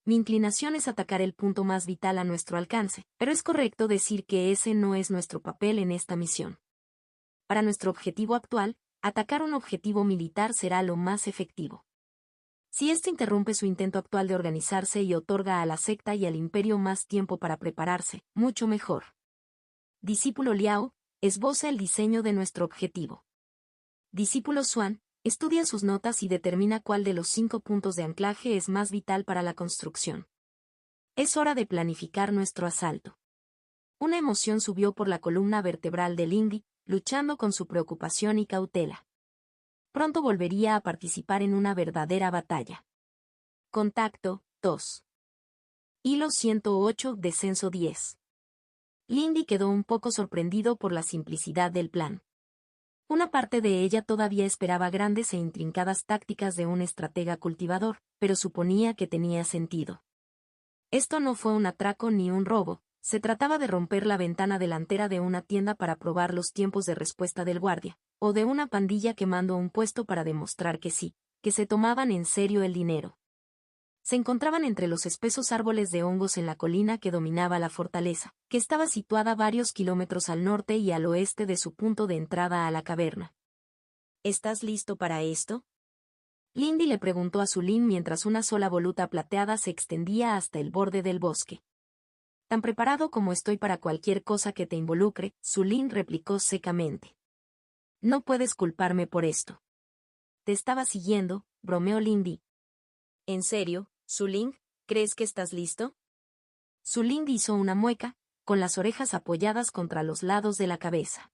Mi inclinación es atacar el punto más vital a nuestro alcance, pero es correcto decir que ese no es nuestro papel en esta misión. Para nuestro objetivo actual, atacar un objetivo militar será lo más efectivo. Si este interrumpe su intento actual de organizarse y otorga a la secta y al imperio más tiempo para prepararse, mucho mejor. Discípulo Liao, esboza el diseño de nuestro objetivo. Discípulo Swan, estudia sus notas y determina cuál de los 5 puntos de anclaje es más vital para la construcción. Es hora de planificar nuestro asalto. Una emoción subió por la columna vertebral de Lindy, luchando con su preocupación y cautela. Pronto volvería a participar en una verdadera batalla. Contacto, 2. Hilo 108, descenso 10. Lindy quedó un poco sorprendido por la simplicidad del plan. Una parte de ella todavía esperaba grandes e intrincadas tácticas de un estratega cultivador, pero suponía que tenía sentido. Esto no fue un atraco ni un robo, se trataba de romper la ventana delantera de una tienda para probar los tiempos de respuesta del guardia, o de una pandilla quemando un puesto para demostrar que sí, que se tomaban en serio el dinero. Se encontraban entre los espesos árboles de hongos en la colina que dominaba la fortaleza, que estaba situada varios kilómetros al norte y al oeste de su punto de entrada a la caverna. ¿Estás listo para esto? Lindy le preguntó a Zulín mientras una sola voluta plateada se extendía hasta el borde del bosque. Tan preparado como estoy para cualquier cosa que te involucre, Zulín replicó secamente. No puedes culparme por esto. Te estaba siguiendo, bromeó Lindy. ¿En serio, Zulín, crees que estás listo? Zulín hizo una mueca, con las orejas apoyadas contra los lados de la cabeza.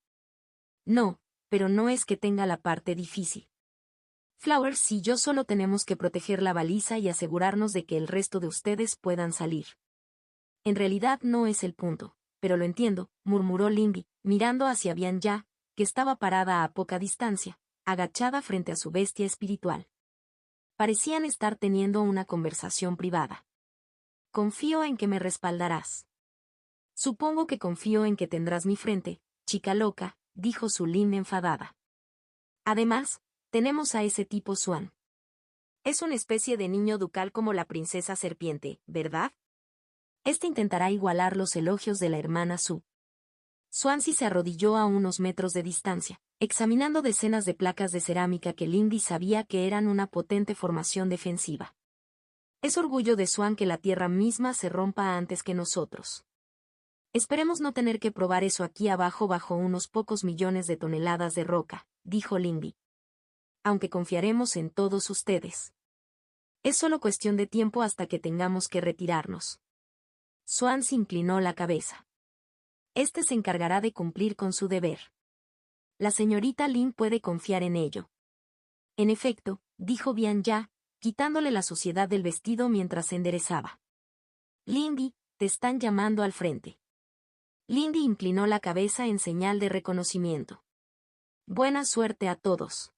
No, pero no es que tenga la parte difícil. Flowers y yo solo tenemos que proteger la baliza y asegurarnos de que el resto de ustedes puedan salir. En realidad no es el punto, pero lo entiendo, murmuró Lindy, mirando hacia Bian Ya, que estaba parada a poca distancia, agachada frente a su bestia espiritual. Parecían estar teniendo una conversación privada. Confío en que me respaldarás. Supongo que confío en que tendrás mi frente, chica loca, dijo Zulín enfadada. Además, tenemos a ese tipo Swan. Es una especie de niño ducal como la princesa serpiente, ¿verdad? Este intentará igualar los elogios de la hermana Su. Swansea se arrodilló a unos metros de distancia, examinando decenas de placas de cerámica que Lindy sabía que eran una potente formación defensiva. Es orgullo de Swan que la tierra misma se rompa antes que nosotros. Esperemos no tener que probar eso aquí abajo bajo unos pocos millones de toneladas de roca, dijo Lindy. Aunque confiaremos en todos ustedes. Es solo cuestión de tiempo hasta que tengamos que retirarnos. Swan se inclinó la cabeza. Este se encargará de cumplir con su deber. La señorita Lin puede confiar en ello. En efecto, dijo Bian Ya, quitándole la suciedad del vestido mientras se enderezaba. Lindy, te están llamando al frente. Lindy inclinó la cabeza en señal de reconocimiento. Buena suerte a todos.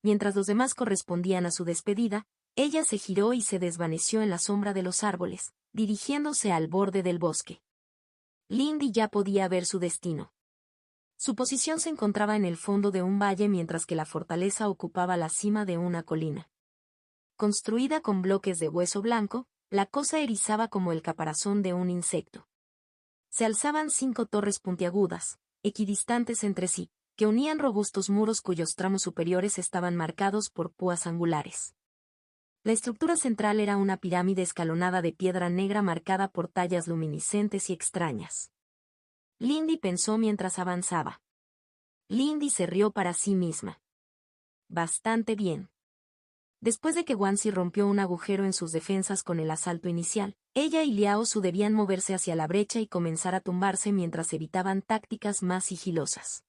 mientras los demás correspondían a su despedida, ella se giró y se desvaneció en la sombra de los árboles, dirigiéndose al borde del bosque. Lindy ya podía ver su destino. Su posición se encontraba en el fondo de un valle mientras que la fortaleza ocupaba la cima de una colina. Construida con bloques de hueso blanco, la cosa erizaba como el caparazón de un insecto. Se alzaban 5 torres puntiagudas, equidistantes entre sí, que unían robustos muros cuyos tramos superiores estaban marcados por púas angulares. La estructura central era una pirámide escalonada de piedra negra marcada por tallas luminiscentes y extrañas. Lindy pensó mientras avanzaba. Lindy se rió para sí misma. Bastante bien. Después de que Guanxi rompió un agujero en sus defensas con el asalto inicial, ella y Liao Su debían moverse hacia la brecha y comenzar a tumbarse mientras evitaban tácticas más sigilosas.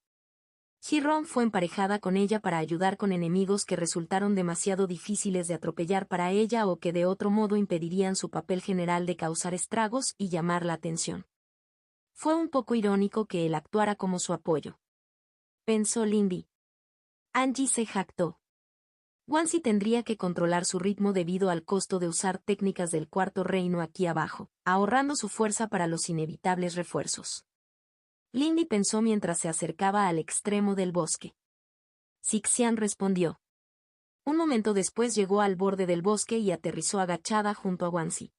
Hi-Ron fue emparejada con ella para ayudar con enemigos que resultaron demasiado difíciles de atropellar para ella o que de otro modo impedirían su papel general de causar estragos y llamar la atención. Fue un poco irónico que él actuara como su apoyo. Pensó Lindy. Angie se jactó. Guanxi tendría que controlar su ritmo debido al costo de usar técnicas del Cuarto Reino aquí abajo, ahorrando su fuerza para los inevitables refuerzos. Lindy pensó mientras se acercaba al extremo del bosque. Sixian respondió. Un momento después llegó al borde del bosque y aterrizó agachada junto a Guanxi.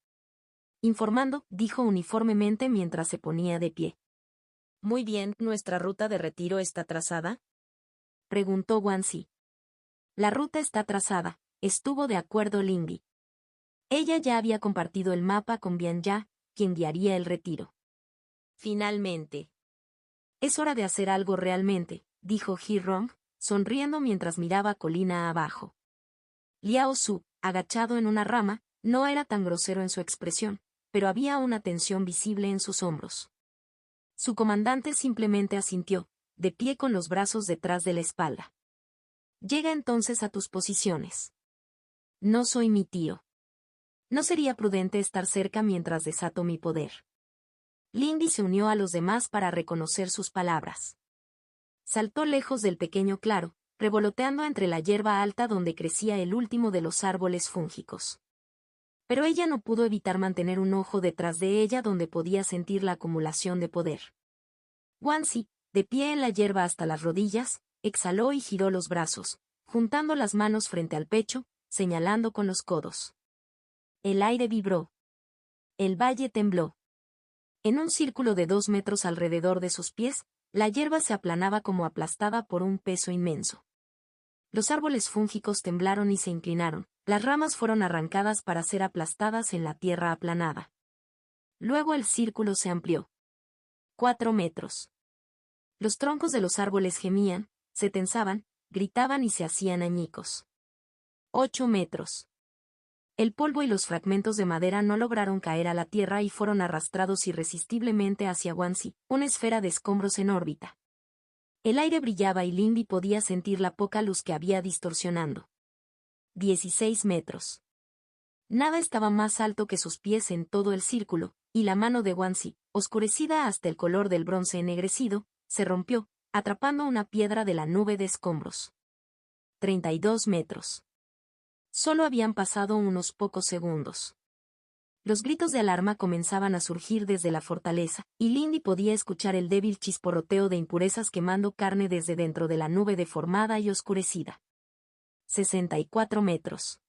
Informando, dijo uniformemente mientras se ponía de pie. Muy bien, ¿nuestra ruta de retiro está trazada?, preguntó Guanxi. La ruta está trazada, estuvo de acuerdo Lindy. Ella ya había compartido el mapa con Bianya, quien guiaría el retiro. Finalmente. Es hora de hacer algo realmente, dijo Hi-Ron, sonriendo mientras miraba colina abajo. Liao Su, agachado en una rama, no era tan grosero en su expresión, pero había una tensión visible en sus hombros. Su comandante simplemente asintió, de pie con los brazos detrás de la espalda. Llega entonces a tus posiciones. No soy mi tío. No sería prudente estar cerca mientras desato mi poder. Lindy se unió a los demás para reconocer sus palabras. Saltó lejos del pequeño claro, revoloteando entre la hierba alta donde crecía el último de los árboles fúngicos. Pero ella no pudo evitar mantener un ojo detrás de ella donde podía sentir la acumulación de poder. Guanxi, de pie en la hierba hasta las rodillas, exhaló y giró los brazos, juntando las manos frente al pecho, señalando con los codos. El aire vibró. El valle tembló. En un círculo de 2 metros alrededor de sus pies, la hierba se aplanaba como aplastada por un peso inmenso. Los árboles fúngicos temblaron y se inclinaron, las ramas fueron arrancadas para ser aplastadas en la tierra aplanada. Luego el círculo se amplió. 4 metros. Los troncos de los árboles gemían, se tensaban, gritaban y se hacían añicos. 8 metros. El polvo y los fragmentos de madera no lograron caer a la tierra y fueron arrastrados irresistiblemente hacia Guanxi, una esfera de escombros en órbita. El aire brillaba y Lindy podía sentir la poca luz que había distorsionando. 16 metros. Nada estaba más alto que sus pies en todo el círculo, y la mano de Guanxi, oscurecida hasta el color del bronce ennegrecido, se rompió, atrapando una piedra de la nube de escombros. 32 metros. Solo habían pasado unos pocos segundos. Los gritos de alarma comenzaban a surgir desde la fortaleza, y Lindy podía escuchar el débil chisporroteo de impurezas quemando carne desde dentro de la nube deformada y oscurecida. 64 metros.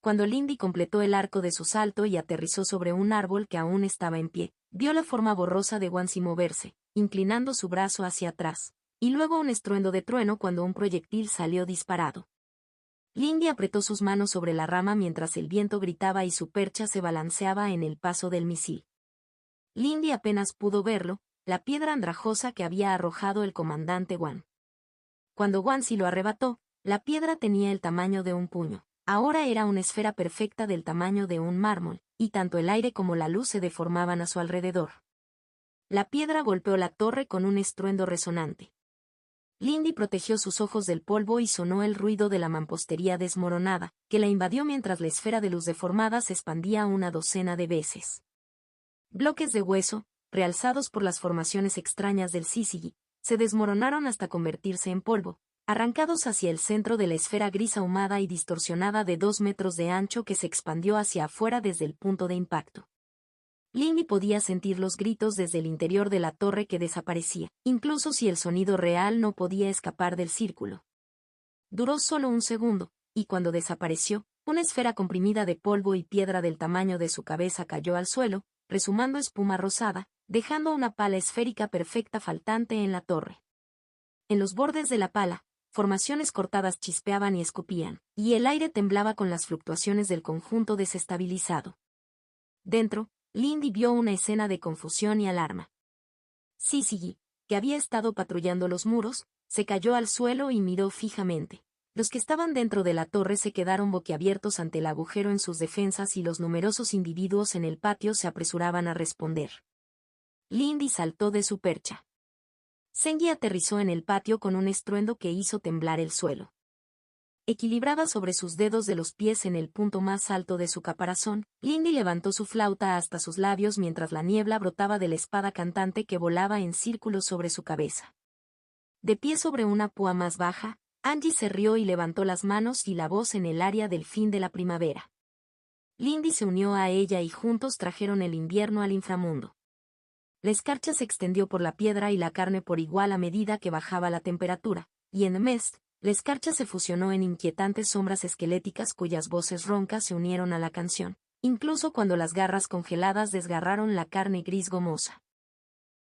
Cuando Lindy completó el arco de su salto y aterrizó sobre un árbol que aún estaba en pie, vio la forma borrosa de Guanxi moverse, inclinando su brazo hacia atrás, y luego un estruendo de trueno cuando un proyectil salió disparado. Lindy apretó sus manos sobre la rama mientras el viento gritaba y su percha se balanceaba en el paso del misil. Lindy apenas pudo verlo, la piedra andrajosa que había arrojado el comandante Guan. Cuando Guanxi lo arrebató, la piedra tenía el tamaño de un puño. Ahora era una esfera perfecta del tamaño de un mármol, y tanto el aire como la luz se deformaban a su alrededor. La piedra golpeó la torre con un estruendo resonante. Lindy protegió sus ojos del polvo y sonó el ruido de la mampostería desmoronada, que la invadió mientras la esfera de luz deformada se expandía una docena de veces. Bloques de hueso, realzados por las formaciones extrañas del Syzygy, se desmoronaron hasta convertirse en polvo, arrancados hacia el centro de la esfera gris ahumada y distorsionada de 2 metros de ancho que se expandió hacia afuera desde el punto de impacto. Lindy podía sentir los gritos desde el interior de la torre que desaparecía, incluso si el sonido real no podía escapar del círculo. Duró solo un segundo, y cuando desapareció, una esfera comprimida de polvo y piedra del tamaño de su cabeza cayó al suelo, resumando espuma rosada, dejando una pala esférica perfecta faltante en la torre. En los bordes de la pala, formaciones cortadas chispeaban y escupían, y el aire temblaba con las fluctuaciones del conjunto desestabilizado. Dentro, Lindy vio una escena de confusión y alarma. Syzygy, que había estado patrullando los muros, se cayó al suelo y miró fijamente. Los que estaban dentro de la torre se quedaron boquiabiertos ante el agujero en sus defensas y los numerosos individuos en el patio se apresuraban a responder. Lindy saltó de su percha. Zengi aterrizó en el patio con un estruendo que hizo temblar el suelo. Equilibrada sobre sus dedos de los pies en el punto más alto de su caparazón, Lindy levantó su flauta hasta sus labios mientras la niebla brotaba de la espada cantante que volaba en círculos sobre su cabeza. De pie sobre una púa más baja, Angie se rió y levantó las manos y la voz en el área del fin de la primavera. Lindy se unió a ella y juntos trajeron el invierno al inframundo. La escarcha se extendió por la piedra y la carne por igual a medida que bajaba la temperatura, y en Mest, la escarcha se fusionó en inquietantes sombras esqueléticas cuyas voces roncas se unieron a la canción, incluso cuando las garras congeladas desgarraron la carne gris gomosa.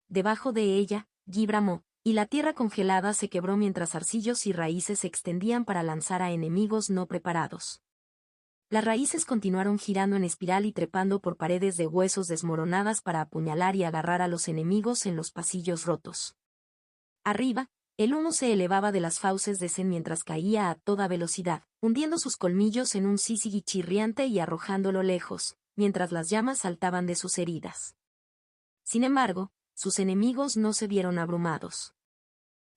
Debajo de ella, Guy bramó, y la tierra congelada se quebró mientras arcillos y raíces se extendían para lanzar a enemigos no preparados. Las raíces continuaron girando en espiral y trepando por paredes de huesos desmoronadas para apuñalar y agarrar a los enemigos en los pasillos rotos. Arriba, el humo se elevaba de las fauces de Zen mientras caía a toda velocidad, hundiendo sus colmillos en un Syzygy chirriante y arrojándolo lejos, mientras las llamas saltaban de sus heridas. Sin embargo, sus enemigos no se vieron abrumados.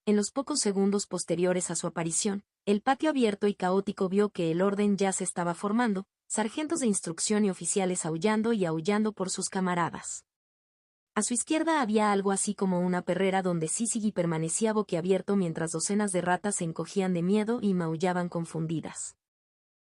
En los pocos segundos posteriores a su aparición, el patio abierto y caótico vio que el orden ya se estaba formando, sargentos de instrucción y oficiales aullando y aullando por sus camaradas. A su izquierda había algo así como una perrera donde Syzygy permanecía boquiabierto mientras docenas de ratas se encogían de miedo y maullaban confundidas.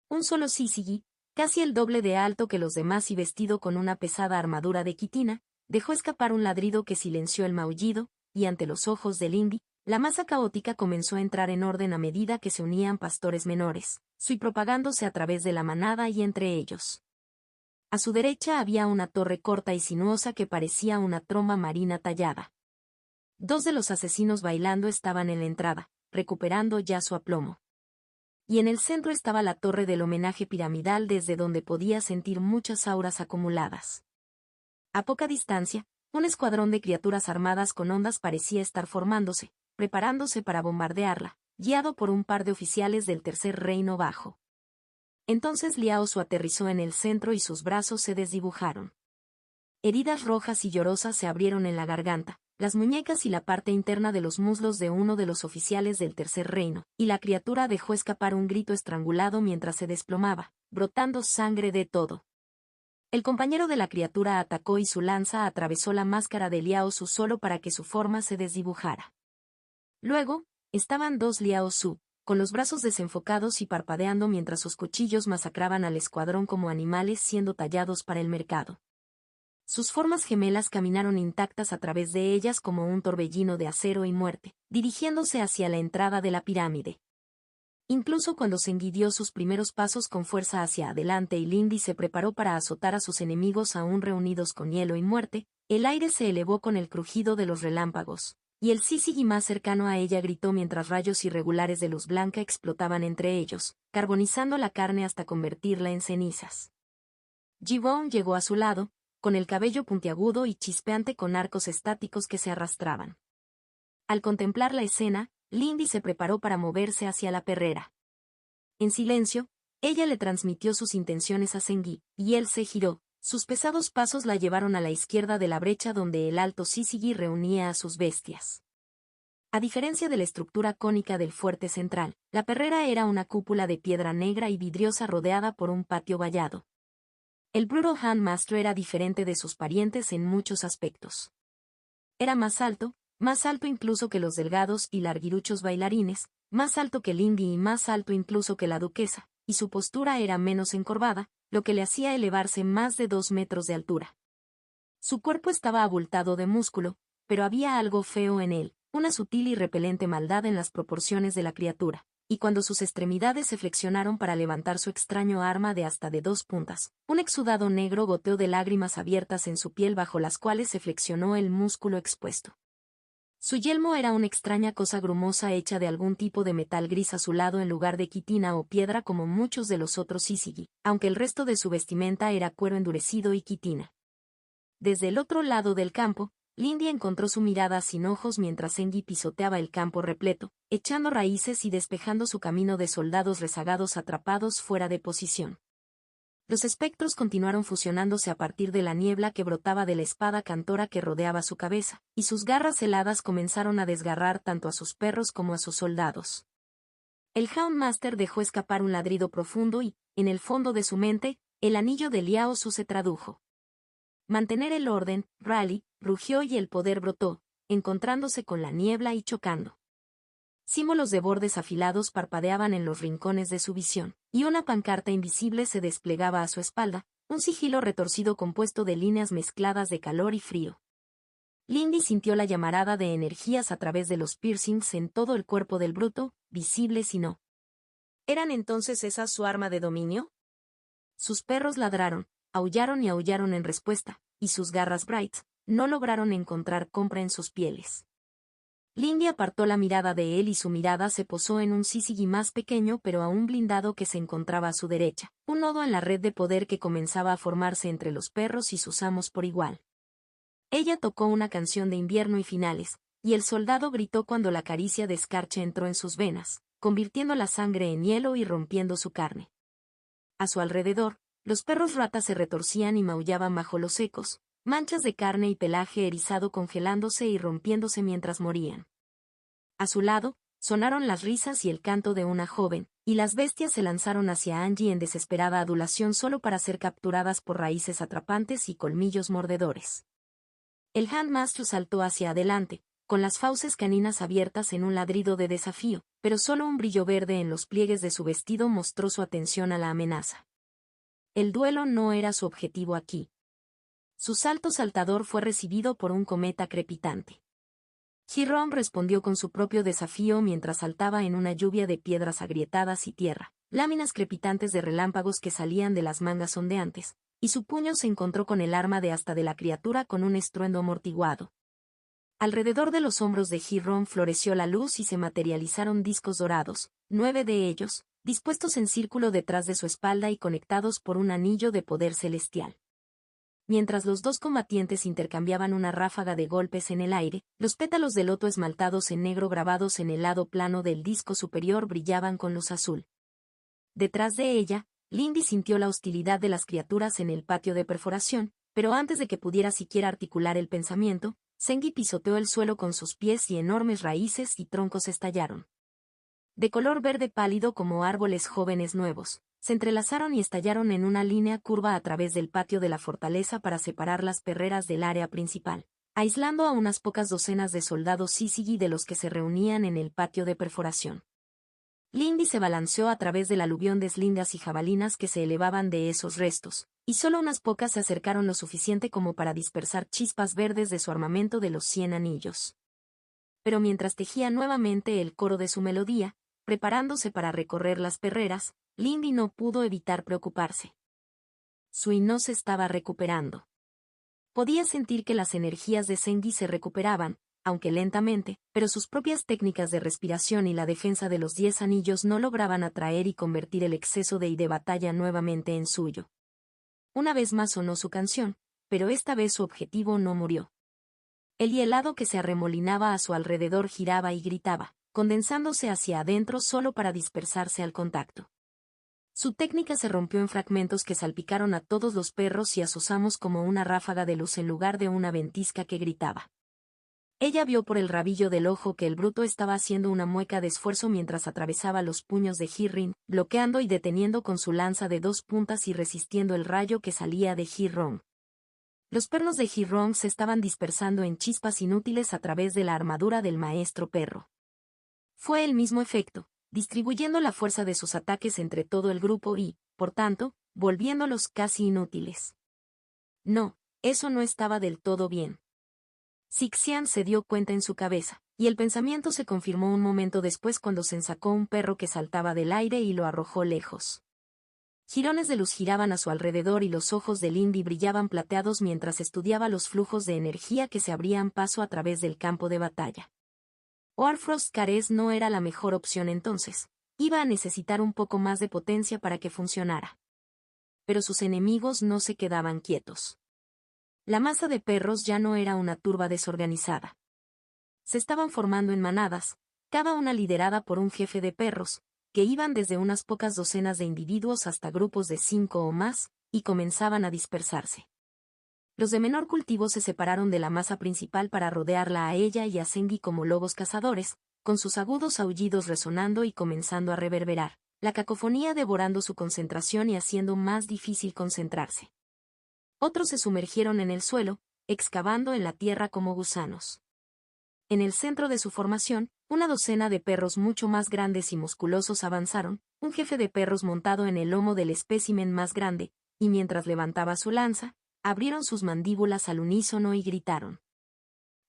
Un solo Syzygy, casi el doble de alto que los demás y vestido con una pesada armadura de quitina, dejó escapar un ladrido que silenció el maullido, y ante los ojos de Lindy, la masa caótica comenzó a entrar en orden a medida que se unían pastores menores, propagándose a través de la manada y entre ellos. A su derecha había una torre corta y sinuosa que parecía una tromba marina tallada. Dos de los asesinos bailando estaban en la entrada, recuperando ya su aplomo. Y en el centro estaba la torre del homenaje piramidal desde donde podía sentir muchas auras acumuladas. A poca distancia, un escuadrón de criaturas armadas con ondas parecía estar formándose, preparándose para bombardearla, guiado por un par de oficiales del Tercer Reino Bajo. Entonces Liao Su aterrizó en el centro y sus brazos se desdibujaron. Heridas rojas y llorosas se abrieron en la garganta, las muñecas y la parte interna de los muslos de uno de los oficiales del Tercer Reino, y la criatura dejó escapar un grito estrangulado mientras se desplomaba, brotando sangre de todo. El compañero de la criatura atacó y su lanza atravesó la máscara de Liao Su solo para que su forma se desdibujara. Luego, estaban dos Liao Su, con los brazos desenfocados y parpadeando mientras sus cuchillos masacraban al escuadrón como animales siendo tallados para el mercado. Sus formas gemelas caminaron intactas a través de ellas como un torbellino de acero y muerte, dirigiéndose hacia la entrada de la pirámide. Incluso cuando Zengi dio sus primeros pasos con fuerza hacia adelante y Lindy se preparó para azotar a sus enemigos aún reunidos con hielo y muerte, el aire se elevó con el crujido de los relámpagos, y el Syzygy más cercano a ella gritó mientras rayos irregulares de luz blanca explotaban entre ellos, carbonizando la carne hasta convertirla en cenizas. Ji-Won llegó a su lado, con el cabello puntiagudo y chispeante con arcos estáticos que se arrastraban. Al contemplar la escena, Lindy se preparó para moverse hacia la perrera. En silencio, ella le transmitió sus intenciones a Zengi, y él se giró. Sus pesados pasos la llevaron a la izquierda de la brecha donde el alto Syzygy reunía a sus bestias. A diferencia de la estructura cónica del fuerte central, la perrera era una cúpula de piedra negra y vidriosa rodeada por un patio vallado. El Brutal Handmaster era diferente de sus parientes en muchos aspectos. Era más alto incluso que los delgados y larguiruchos bailarines, más alto que Lindy y más alto incluso que la duquesa, y su postura era menos encorvada, lo que le hacía elevarse más de 2 metros de altura. Su cuerpo estaba abultado de músculo, pero había algo feo en él, una sutil y repelente maldad en las proporciones de la criatura, y cuando sus extremidades se flexionaron para levantar su extraño arma de hasta de 2 puntas, un exudado negro goteó de lágrimas abiertas en su piel bajo las cuales se flexionó el músculo expuesto. Su yelmo era una extraña cosa grumosa hecha de algún tipo de metal gris azulado en lugar de quitina o piedra como muchos de los otros syzygy, aunque el resto de su vestimenta era cuero endurecido y quitina. Desde el otro lado del campo, Lindy encontró su mirada sin ojos mientras Engi pisoteaba el campo repleto, echando raíces y despejando su camino de soldados rezagados atrapados fuera de posición. Los espectros continuaron fusionándose a partir de la niebla que brotaba de la espada cantora que rodeaba su cabeza, y sus garras heladas comenzaron a desgarrar tanto a sus perros como a sus soldados. El Houndmaster dejó escapar un ladrido profundo y, en el fondo de su mente, el anillo de Liao Su se tradujo. Mantener el orden, Rally, rugió y el poder brotó, encontrándose con la niebla y chocando. Símbolos de bordes afilados parpadeaban en los rincones de su visión, y una pancarta invisible se desplegaba a su espalda, un sigilo retorcido compuesto de líneas mezcladas de calor y frío. Lindy sintió la llamarada de energías a través de los piercings en todo el cuerpo del bruto, visibles y no. ¿Eran entonces esa su arma de dominio? Sus perros ladraron, aullaron y aullaron en respuesta, y sus garras Brights no lograron encontrar compra en sus pieles. Lindy apartó la mirada de él y su mirada se posó en un syzygy más pequeño pero aún blindado que se encontraba a su derecha, un nodo en la red de poder que comenzaba a formarse entre los perros y sus amos por igual. Ella tocó una canción de invierno y finales, y el soldado gritó cuando la caricia de escarcha entró en sus venas, convirtiendo la sangre en hielo y rompiendo su carne. A su alrededor, los perros ratas se retorcían y maullaban bajo los ecos, manchas de carne y pelaje erizado congelándose y rompiéndose mientras morían. A su lado, sonaron las risas y el canto de una joven, y las bestias se lanzaron hacia Angie en desesperada adulación solo para ser capturadas por raíces atrapantes y colmillos mordedores. El Houndmaster saltó hacia adelante, con las fauces caninas abiertas en un ladrido de desafío, pero solo un brillo verde en los pliegues de su vestido mostró su atención a la amenaza. El duelo no era su objetivo aquí. Su salto saltador fue recibido por un cometa crepitante. Hiram respondió con su propio desafío mientras saltaba en una lluvia de piedras agrietadas y tierra, láminas crepitantes de relámpagos que salían de las mangas ondeantes, y su puño se encontró con el arma de asta de la criatura con un estruendo amortiguado. Alrededor de los hombros de Hiram floreció la luz y se materializaron discos dorados, 9 de ellos, dispuestos en círculo detrás de su espalda y conectados por un anillo de poder celestial. Mientras los dos combatientes intercambiaban una ráfaga de golpes en el aire, los pétalos de loto esmaltados en negro grabados en el lado plano del disco superior brillaban con luz azul. Detrás de ella, Lindy sintió la hostilidad de las criaturas en el patio de perforación, pero antes de que pudiera siquiera articular el pensamiento, Zengi pisoteó el suelo con sus pies y enormes raíces y troncos estallaron. De color verde pálido como árboles jóvenes nuevos, se entrelazaron y estallaron en una línea curva a través del patio de la fortaleza para separar las perreras del área principal, aislando a unas pocas docenas de soldados syzygy de los que se reunían en el patio de perforación. Lindy se balanceó a través del aluvión de slingas y jabalinas que se elevaban de esos restos, y solo unas pocas se acercaron lo suficiente como para dispersar chispas verdes de su armamento de los 100 anillos. Pero mientras tejía nuevamente el coro de su melodía, preparándose para recorrer las perreras, Lindy no pudo evitar preocuparse. Su no se estaba recuperando. Podía sentir que las energías de Zengi se recuperaban, aunque lentamente, pero sus propias técnicas de respiración y la defensa de los 10 anillos no lograban atraer y convertir el exceso de de batalla nuevamente en suyo. Una vez más sonó su canción, pero esta vez su objetivo no murió. El hielado que se arremolinaba a su alrededor giraba y gritaba, condensándose hacia adentro solo para dispersarse al contacto. Su técnica se rompió en fragmentos que salpicaron a todos los perros y a sus amos como una ráfaga de luz en lugar de una ventisca que gritaba. Ella vio por el rabillo del ojo que el bruto estaba haciendo una mueca de esfuerzo mientras atravesaba los puños de Hiram, bloqueando y deteniendo con su lanza de 2 puntas y resistiendo el rayo que salía de Hiram. Los pernos de Hiram se estaban dispersando en chispas inútiles a través de la armadura del maestro perro. Fue el mismo efecto, distribuyendo la fuerza de sus ataques entre todo el grupo y, por tanto, volviéndolos casi inútiles. No, eso no estaba del todo bien. Sixian se dio cuenta en su cabeza, y el pensamiento se confirmó un momento después cuando se ensacó un perro que saltaba del aire y lo arrojó lejos. Jirones de luz giraban a su alrededor y los ojos de Lindy brillaban plateados mientras estudiaba los flujos de energía que se abrían paso a través del campo de batalla. Warfrost Cares no era la mejor opción entonces. Iba a necesitar un poco más de potencia para que funcionara. Pero sus enemigos no se quedaban quietos. La masa de perros ya no era una turba desorganizada. Se estaban formando en manadas, cada una liderada por un jefe de perros, que iban desde unas pocas docenas de individuos hasta grupos de 5 o más, y comenzaban a dispersarse. Los de menor cultivo se separaron de la masa principal para rodearla a ella y a Zengi como lobos cazadores, con sus agudos aullidos resonando y comenzando a reverberar, la cacofonía devorando su concentración y haciendo más difícil concentrarse. Otros se sumergieron en el suelo, excavando en la tierra como gusanos. En el centro de su formación, una docena de perros mucho más grandes y musculosos avanzaron, un jefe de perros montado en el lomo del espécimen más grande, y mientras levantaba su lanza, abrieron sus mandíbulas al unísono y gritaron.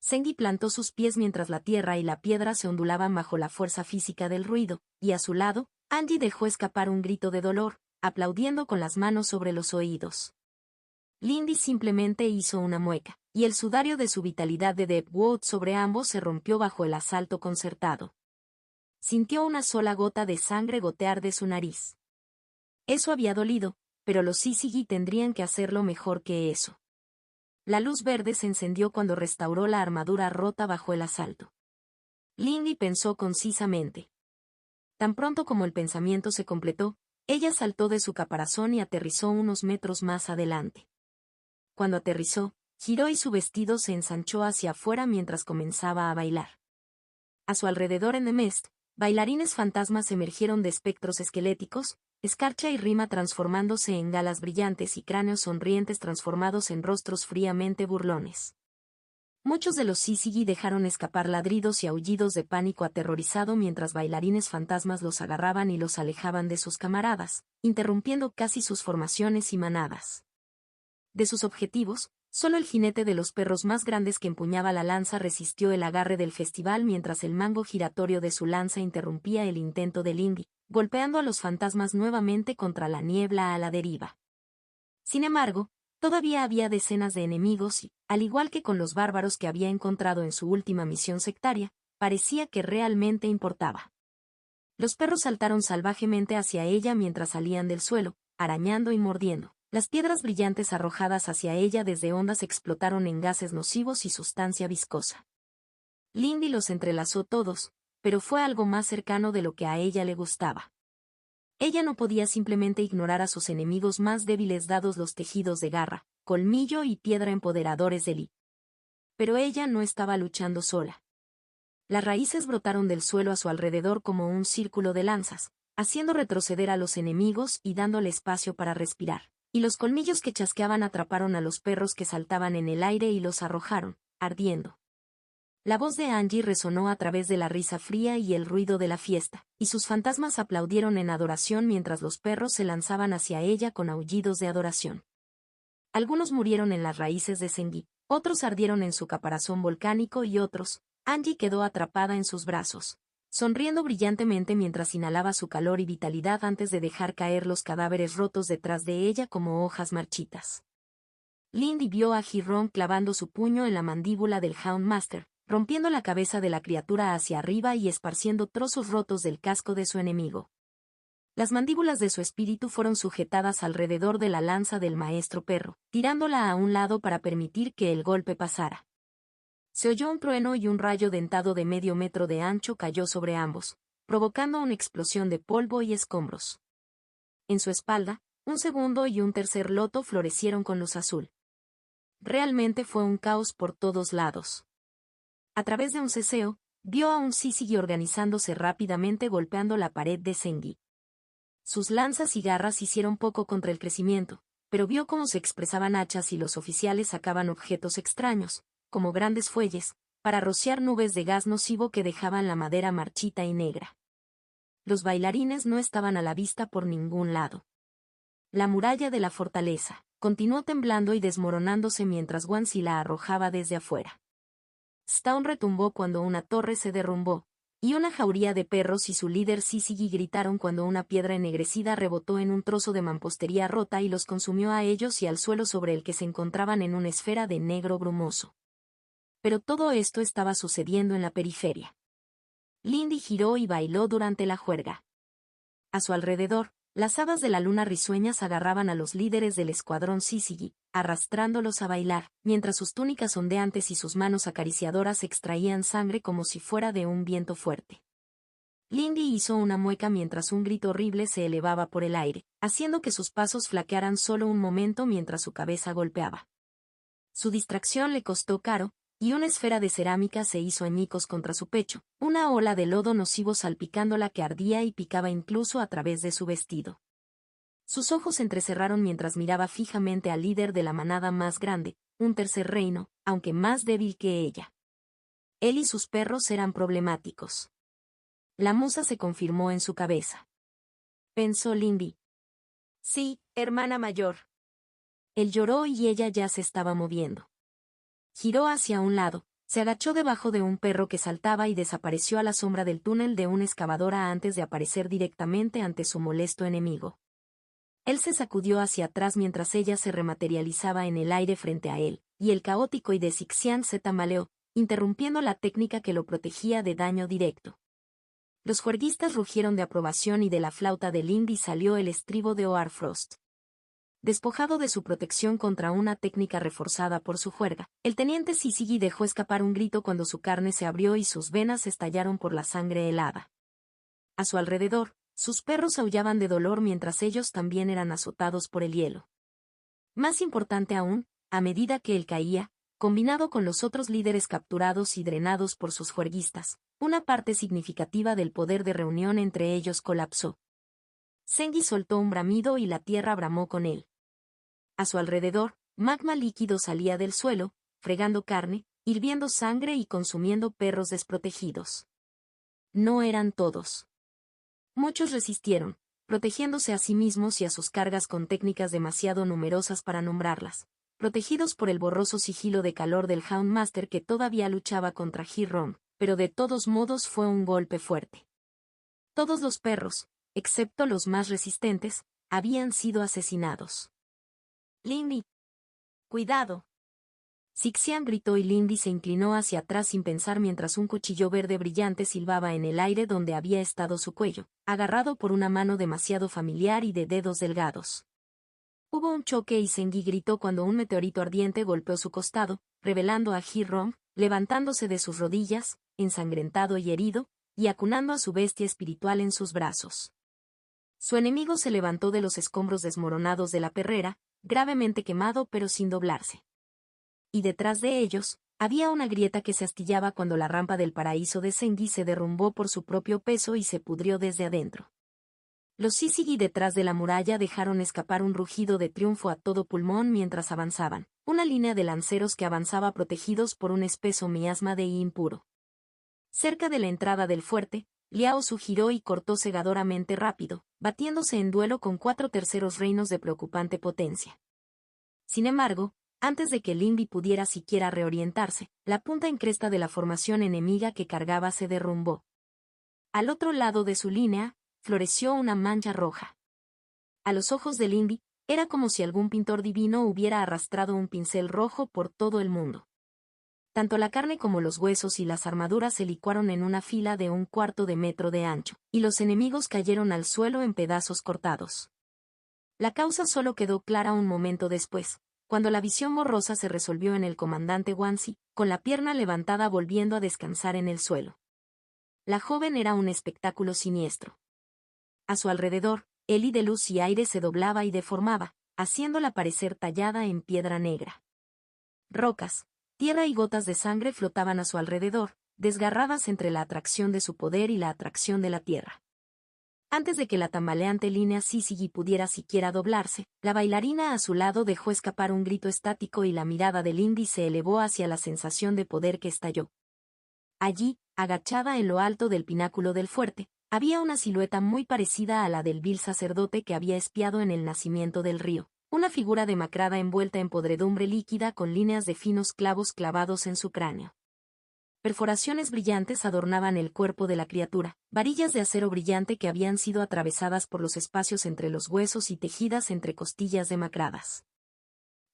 Zengi plantó sus pies mientras la tierra y la piedra se ondulaban bajo la fuerza física del ruido, y a su lado, Angie dejó escapar un grito de dolor, aplaudiendo con las manos sobre los oídos. Lindy simplemente hizo una mueca, y el sudario de su vitalidad de Deepwood sobre ambos se rompió bajo el asalto concertado. Sintió una sola gota de sangre gotear de su nariz. Eso había dolido, pero los Syzygy tendrían que hacerlo mejor que eso. La luz verde se encendió cuando restauró la armadura rota bajo el asalto. Lindy pensó concisamente. Tan pronto como el pensamiento se completó, ella saltó de su caparazón y aterrizó unos metros más adelante. Cuando aterrizó, giró y su vestido se ensanchó hacia afuera mientras comenzaba a bailar. A su alrededor en The Mist, bailarines fantasmas emergieron de espectros esqueléticos, escarcha y rima transformándose en galas brillantes y cráneos sonrientes transformados en rostros fríamente burlones. Muchos de los Syzygy dejaron escapar ladridos y aullidos de pánico aterrorizado mientras bailarines fantasmas los agarraban y los alejaban de sus camaradas, interrumpiendo casi sus formaciones y manadas. De sus objetivos, solo el jinete de los perros más grandes que empuñaba la lanza resistió el agarre del festival mientras el mango giratorio de su lanza interrumpía el intento de Lindy, golpeando a los fantasmas nuevamente contra la niebla a la deriva. Sin embargo, todavía había decenas de enemigos y, al igual que con los bárbaros que había encontrado en su última misión sectaria, parecía que realmente importaba. Los perros saltaron salvajemente hacia ella mientras salían del suelo, arañando y mordiendo. Las piedras brillantes arrojadas hacia ella desde ondas explotaron en gases nocivos y sustancia viscosa. Lindy los entrelazó todos, pero fue algo más cercano de lo que a ella le gustaba. Ella no podía simplemente ignorar a sus enemigos más débiles dados los tejidos de garra, colmillo y piedra empoderadores de Lee. Pero ella no estaba luchando sola. Las raíces brotaron del suelo a su alrededor como un círculo de lanzas, haciendo retroceder a los enemigos y dándole espacio para respirar. Y los colmillos que chasqueaban atraparon a los perros que saltaban en el aire y los arrojaron, ardiendo. La voz de Angie resonó a través de la risa fría y el ruido de la fiesta, y sus fantasmas aplaudieron en adoración mientras los perros se lanzaban hacia ella con aullidos de adoración. Algunos murieron en las raíces de Zengi, otros ardieron en su caparazón volcánico y otros, Angie quedó atrapada en sus brazos, sonriendo brillantemente mientras inhalaba su calor y vitalidad antes de dejar caer los cadáveres rotos detrás de ella como hojas marchitas. Lindy vio a Hiron clavando su puño en la mandíbula del Houndmaster, rompiendo la cabeza de la criatura hacia arriba y esparciendo trozos rotos del casco de su enemigo. Las mandíbulas de su espíritu fueron sujetadas alrededor de la lanza del maestro perro, tirándola a un lado para permitir que el golpe pasara. Se oyó un trueno y un rayo dentado de medio metro de ancho cayó sobre ambos, provocando una explosión de polvo y escombros. En su espalda, un segundo y un tercer loto florecieron con luz azul. Realmente fue un caos por todos lados. A través de un ceseo, vio a un Syzygy organizándose rápidamente golpeando la pared de Zengi. Sus lanzas y garras hicieron poco contra el crecimiento, pero vio cómo se expresaban hachas y los oficiales sacaban objetos extraños, como grandes fuelles, para rociar nubes de gas nocivo que dejaban la madera marchita y negra. Los bailarines no estaban a la vista por ningún lado. La muralla de la fortaleza continuó temblando y desmoronándose mientras Guanxi la arrojaba desde afuera. Stone retumbó cuando una torre se derrumbó, y una jauría de perros y su líder Syzygy gritaron cuando una piedra ennegrecida rebotó en un trozo de mampostería rota y los consumió a ellos y al suelo sobre el que se encontraban en una esfera de negro brumoso. Pero todo esto estaba sucediendo en la periferia. Lindy giró y bailó durante la juerga. A su alrededor, las hadas de la luna risueñas agarraban a los líderes del escuadrón Syzygy, arrastrándolos a bailar, mientras sus túnicas ondeantes y sus manos acariciadoras extraían sangre como si fuera de un viento fuerte. Lindy hizo una mueca mientras un grito horrible se elevaba por el aire, haciendo que sus pasos flaquearan solo un momento mientras su cabeza golpeaba. Su distracción le costó caro, y una esfera de cerámica se hizo añicos contra su pecho, una ola de lodo nocivo salpicándola que ardía y picaba incluso a través de su vestido. Sus ojos se entrecerraron mientras miraba fijamente al líder de la manada más grande, un tercer reino, aunque más débil que ella. Él y sus perros eran problemáticos. La musa se confirmó en su cabeza. Pensó Lindy. Sí, hermana mayor. Él lloró y ella ya se estaba moviendo. Giró hacia un lado, se agachó debajo de un perro que saltaba y desapareció a la sombra del túnel de una excavadora antes de aparecer directamente ante su molesto enemigo. Él se sacudió hacia atrás mientras ella se rematerializaba en el aire frente a él, y el caótico y de Sixian se tambaleó, interrumpiendo la técnica que lo protegía de daño directo. Los juerguistas rugieron de aprobación y de la flauta de Lindy salió el estribo de Hoarfrost. Despojado de su protección contra una técnica reforzada por su juerga, el teniente Syzygy dejó escapar un grito cuando su carne se abrió y sus venas estallaron por la sangre helada. A su alrededor, sus perros aullaban de dolor mientras ellos también eran azotados por el hielo. Más importante aún, a medida que él caía, combinado con los otros líderes capturados y drenados por sus juerguistas, una parte significativa del poder de reunión entre ellos colapsó. Zengi soltó un bramido y la tierra bramó con él. A su alrededor, magma líquido salía del suelo, fregando carne, hirviendo sangre y consumiendo perros desprotegidos. No eran todos. Muchos resistieron, protegiéndose a sí mismos y a sus cargas con técnicas demasiado numerosas para nombrarlas, protegidos por el borroso sigilo de calor del Houndmaster que todavía luchaba contra Hiram, pero de todos modos fue un golpe fuerte. Todos los perros, excepto los más resistentes, habían sido asesinados. Lindy. Cuidado. Sixian gritó y Lindy se inclinó hacia atrás sin pensar mientras un cuchillo verde brillante silbaba en el aire donde había estado su cuello, agarrado por una mano demasiado familiar y de dedos delgados. Hubo un choque y Zengi gritó cuando un meteorito ardiente golpeó su costado, revelando a Hiram, levantándose de sus rodillas, ensangrentado y herido, y acunando a su bestia espiritual en sus brazos. Su enemigo se levantó de los escombros desmoronados de la perrera, gravemente quemado pero sin doblarse. Y detrás de ellos, había una grieta que se astillaba cuando la rampa del paraíso de Zengi se derrumbó por su propio peso y se pudrió desde adentro. Los Syzygy detrás de la muralla dejaron escapar un rugido de triunfo a todo pulmón mientras avanzaban, una línea de lanceros que avanzaba protegidos por un espeso miasma de impuro. Cerca de la entrada del fuerte, Liao Su giró y cortó cegadoramente rápido, batiéndose en duelo con 4 terceros reinos de preocupante potencia. Sin embargo, antes de que Lindy pudiera siquiera reorientarse, la punta en cresta de la formación enemiga que cargaba se derrumbó. Al otro lado de su línea, floreció una mancha roja. A los ojos de Lindy, era como si algún pintor divino hubiera arrastrado un pincel rojo por todo el mundo. Tanto la carne como los huesos y las armaduras se licuaron en una fila de 1/4 de metro de ancho, y los enemigos cayeron al suelo en pedazos cortados. La causa solo quedó clara un momento después, cuando la visión borrosa se resolvió en el comandante Guanxi, con la pierna levantada volviendo a descansar en el suelo. La joven era un espectáculo siniestro. A su alrededor, el de luz y aire se doblaba y deformaba, haciéndola parecer tallada en piedra negra. Rocas, tierra y gotas de sangre flotaban a su alrededor, desgarradas entre la atracción de su poder y la atracción de la tierra. Antes de que la tambaleante línea Syzygy pudiera siquiera doblarse, la bailarina a su lado dejó escapar un grito estático y la mirada de Lindy se elevó hacia la sensación de poder que estalló. Allí, agachada en lo alto del pináculo del fuerte, había una silueta muy parecida a la del vil sacerdote que había espiado en el nacimiento del río, una figura demacrada envuelta en podredumbre líquida con líneas de finos clavos clavados en su cráneo. Perforaciones brillantes adornaban el cuerpo de la criatura, varillas de acero brillante que habían sido atravesadas por los espacios entre los huesos y tejidas entre costillas demacradas.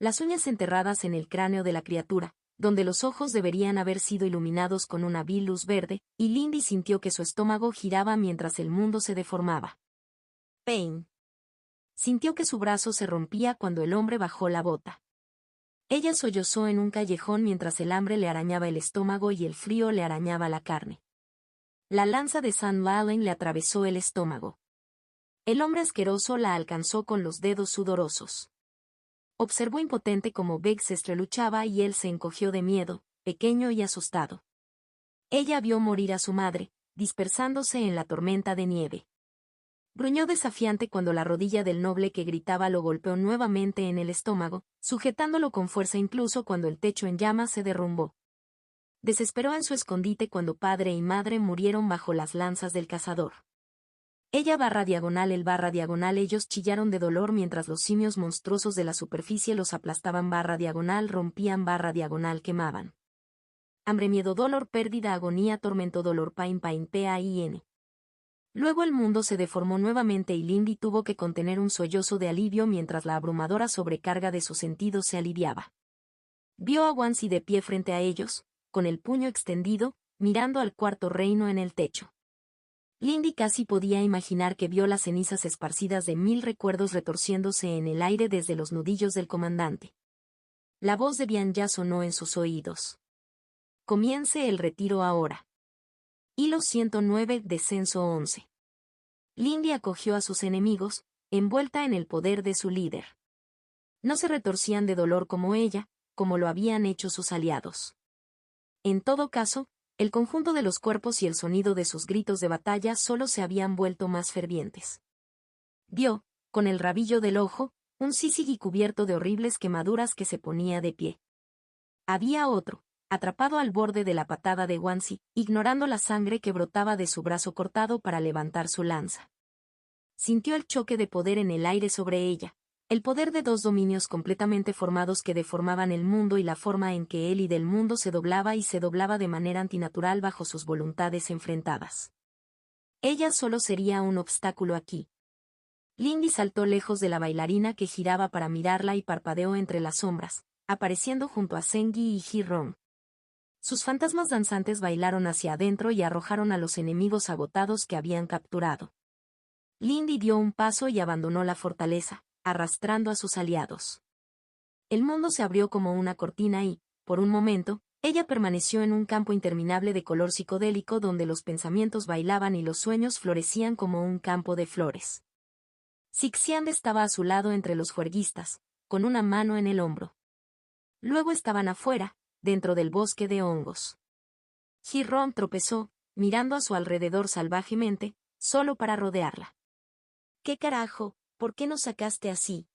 Las uñas enterradas en el cráneo de la criatura, donde los ojos deberían haber sido iluminados con una vil luz verde, y Lindy sintió que su estómago giraba mientras el mundo se deformaba. Pain. Sintió que su brazo se rompía cuando el hombre bajó la bota. Ella sollozó en un callejón mientras el hambre le arañaba el estómago y el frío le arañaba la carne. La lanza de San Valen le atravesó el estómago. El hombre asqueroso la alcanzó con los dedos sudorosos. Observó impotente cómo Beck se estreluchaba y él se encogió de miedo, pequeño y asustado. Ella vio morir a su madre, dispersándose en la tormenta de nieve. Gruñó desafiante cuando la rodilla del noble que gritaba lo golpeó nuevamente en el estómago, sujetándolo con fuerza incluso cuando el techo en llamas se derrumbó. Desesperó en su escondite cuando padre y madre murieron bajo las lanzas del cazador. Ella /diagonal él /diagonal ellos chillaron de dolor mientras los simios monstruosos de la superficie los aplastaban /diagonal rompían /diagonal quemaban. Hambre miedo dolor pérdida agonía tormento dolor pain pain. Luego el mundo se deformó nuevamente y Lindy tuvo que contener un sollozo de alivio mientras la abrumadora sobrecarga de sus sentidos se aliviaba. Vio a Wansi de pie frente a ellos, con el puño extendido, mirando al cuarto reino en el techo. Lindy casi podía imaginar que vio las cenizas esparcidas de 1000 recuerdos retorciéndose en el aire desde los nudillos del comandante. La voz de Bian ya sonó en sus oídos. Comience el retiro ahora. Hilo 109, descenso 11. Lindy acogió a sus enemigos, envuelta en el poder de su líder. No se retorcían de dolor como ella, como lo habían hecho sus aliados. En todo caso, el conjunto de los cuerpos y el sonido de sus gritos de batalla solo se habían vuelto más fervientes. Vio, con el rabillo del ojo, un Syzygy cubierto de horribles quemaduras que se ponía de pie. Había otro, atrapado al borde de la patada de Wansi, ignorando la sangre que brotaba de su brazo cortado para levantar su lanza. Sintió el choque de poder en el aire sobre ella, el poder de dos dominios completamente formados que deformaban el mundo y la forma en que él y del mundo se doblaba y se doblaba de manera antinatural bajo sus voluntades enfrentadas. Ella solo sería un obstáculo aquí. Lindy saltó lejos de la bailarina que giraba para mirarla y parpadeó entre las sombras, apareciendo junto a Zengi y Ji-Ron. Sus fantasmas danzantes bailaron hacia adentro y arrojaron a los enemigos agotados que habían capturado. Lindy dio un paso y abandonó la fortaleza, arrastrando a sus aliados. El mundo se abrió como una cortina y, por un momento, ella permaneció en un campo interminable de color psicodélico donde los pensamientos bailaban y los sueños florecían como un campo de flores. Sixiand estaba a su lado entre los juerguistas, con una mano en el hombro. Luego estaban afuera, dentro del bosque de hongos. Ji-Ron tropezó, mirando a su alrededor salvajemente, solo para rodearla. ¿Qué carajo? ¿Por qué nos sacaste así?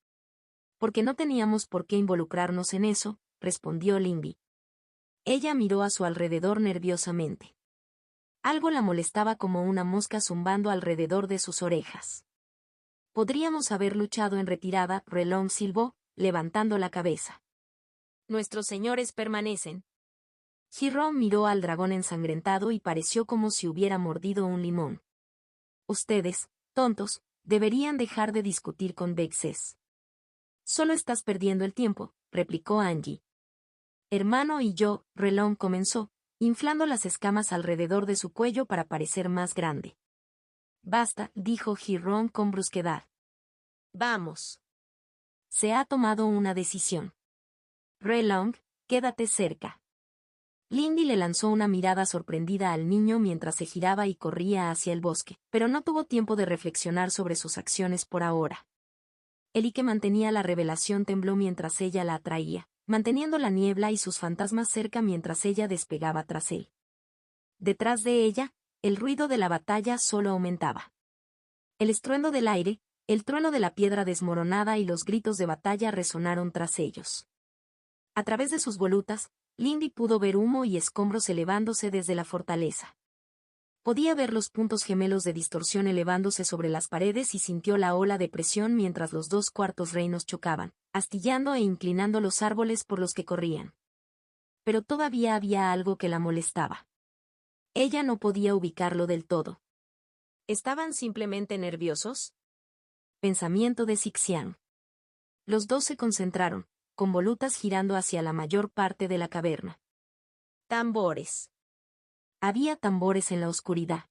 Porque no teníamos por qué involucrarnos en eso, respondió Lindy. Ella miró a su alrededor nerviosamente. Algo la molestaba como una mosca zumbando alrededor de sus orejas. Podríamos haber luchado en retirada, Relón silbó, levantando la cabeza. Nuestros señores permanecen. Ji-Ron miró al dragón ensangrentado y pareció como si hubiera mordido un limón. Ustedes, tontos, deberían dejar de discutir con Vexes. Solo estás perdiendo el tiempo, replicó Angie. Hermano y yo, Relón comenzó, inflando las escamas alrededor de su cuello para parecer más grande. Basta, dijo Ji-Ron con brusquedad. Vamos. Se ha tomado una decisión. Relong, quédate cerca. Lindy le lanzó una mirada sorprendida al niño mientras se giraba y corría hacia el bosque, pero no tuvo tiempo de reflexionar sobre sus acciones por ahora. El que mantenía la revelación tembló mientras ella la atraía, manteniendo la niebla y sus fantasmas cerca mientras ella despegaba tras él. Detrás de ella, el ruido de la batalla solo aumentaba. El estruendo del aire, el trueno de la piedra desmoronada y los gritos de batalla resonaron tras ellos. A través de sus volutas, Lindy pudo ver humo y escombros elevándose desde la fortaleza. Podía ver los puntos gemelos de distorsión elevándose sobre las paredes y sintió la ola de presión mientras los dos cuartos reinos chocaban, astillando e inclinando los árboles por los que corrían. Pero todavía había algo que la molestaba. Ella no podía ubicarlo del todo. ¿Estaban simplemente nerviosos? Pensamiento de Sixian. Los dos se concentraron, con volutas girando hacia la mayor parte de la caverna. Tambores. Había tambores en la oscuridad.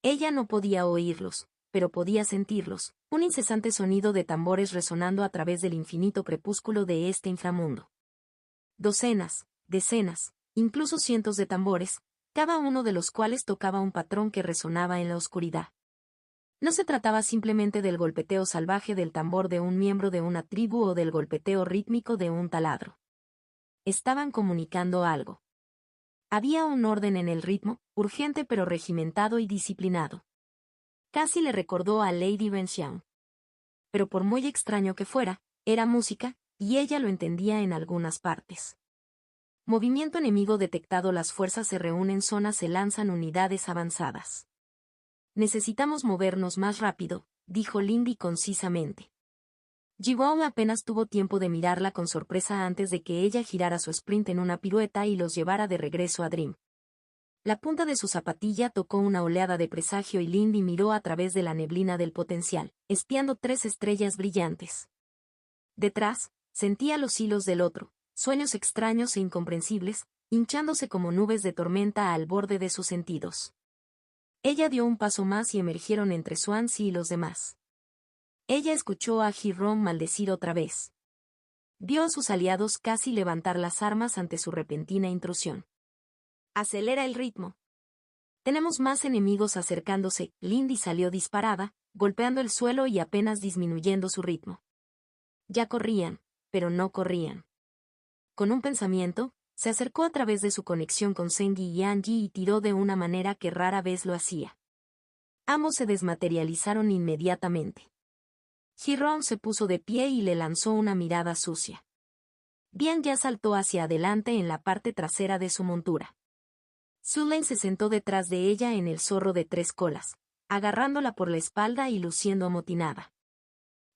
Ella no podía oírlos, pero podía sentirlos, un incesante sonido de tambores resonando a través del infinito crepúsculo de este inframundo. Docenas, decenas, incluso cientos de tambores, cada uno de los cuales tocaba un patrón que resonaba en la oscuridad. No se trataba simplemente del golpeteo salvaje del tambor de un miembro de una tribu o del golpeteo rítmico de un taladro. Estaban comunicando algo. Había un orden en el ritmo, urgente pero regimentado y disciplinado. Casi le recordó a Lady Benxian. Pero por muy extraño que fuera, era música, y ella lo entendía en algunas partes. Movimiento enemigo detectado. Las fuerzas se reúnen. Zonas se lanzan. Unidades avanzadas. Necesitamos movernos más rápido, dijo Lindy concisamente. Jiwon apenas tuvo tiempo de mirarla con sorpresa antes de que ella girara su sprint en una pirueta y los llevara de regreso a Dream. La punta de su zapatilla tocó una oleada de presagio y Lindy miró a través de la neblina del potencial, espiando 3 estrellas brillantes. Detrás, sentía los hilos del otro, sueños extraños e incomprensibles, hinchándose como nubes de tormenta al borde de sus sentidos. Ella dio un paso más y emergieron entre Swansea y los demás. Ella escuchó a Hiram maldecir otra vez. Vio a sus aliados casi levantar las armas ante su repentina intrusión. Acelera el ritmo. Tenemos más enemigos acercándose. Lindy salió disparada, golpeando el suelo y apenas disminuyendo su ritmo. Ya corrían, pero no corrían. Con un pensamiento, se acercó a través de su conexión con Sengi y Angie y tiró de una manera que rara vez lo hacía. Ambos se desmaterializaron inmediatamente. Hiram se puso de pie y le lanzó una mirada sucia. Bian ya saltó hacia adelante en la parte trasera de su montura. Zulain se sentó detrás de ella en el zorro de 3 colas, agarrándola por la espalda y luciendo amotinada.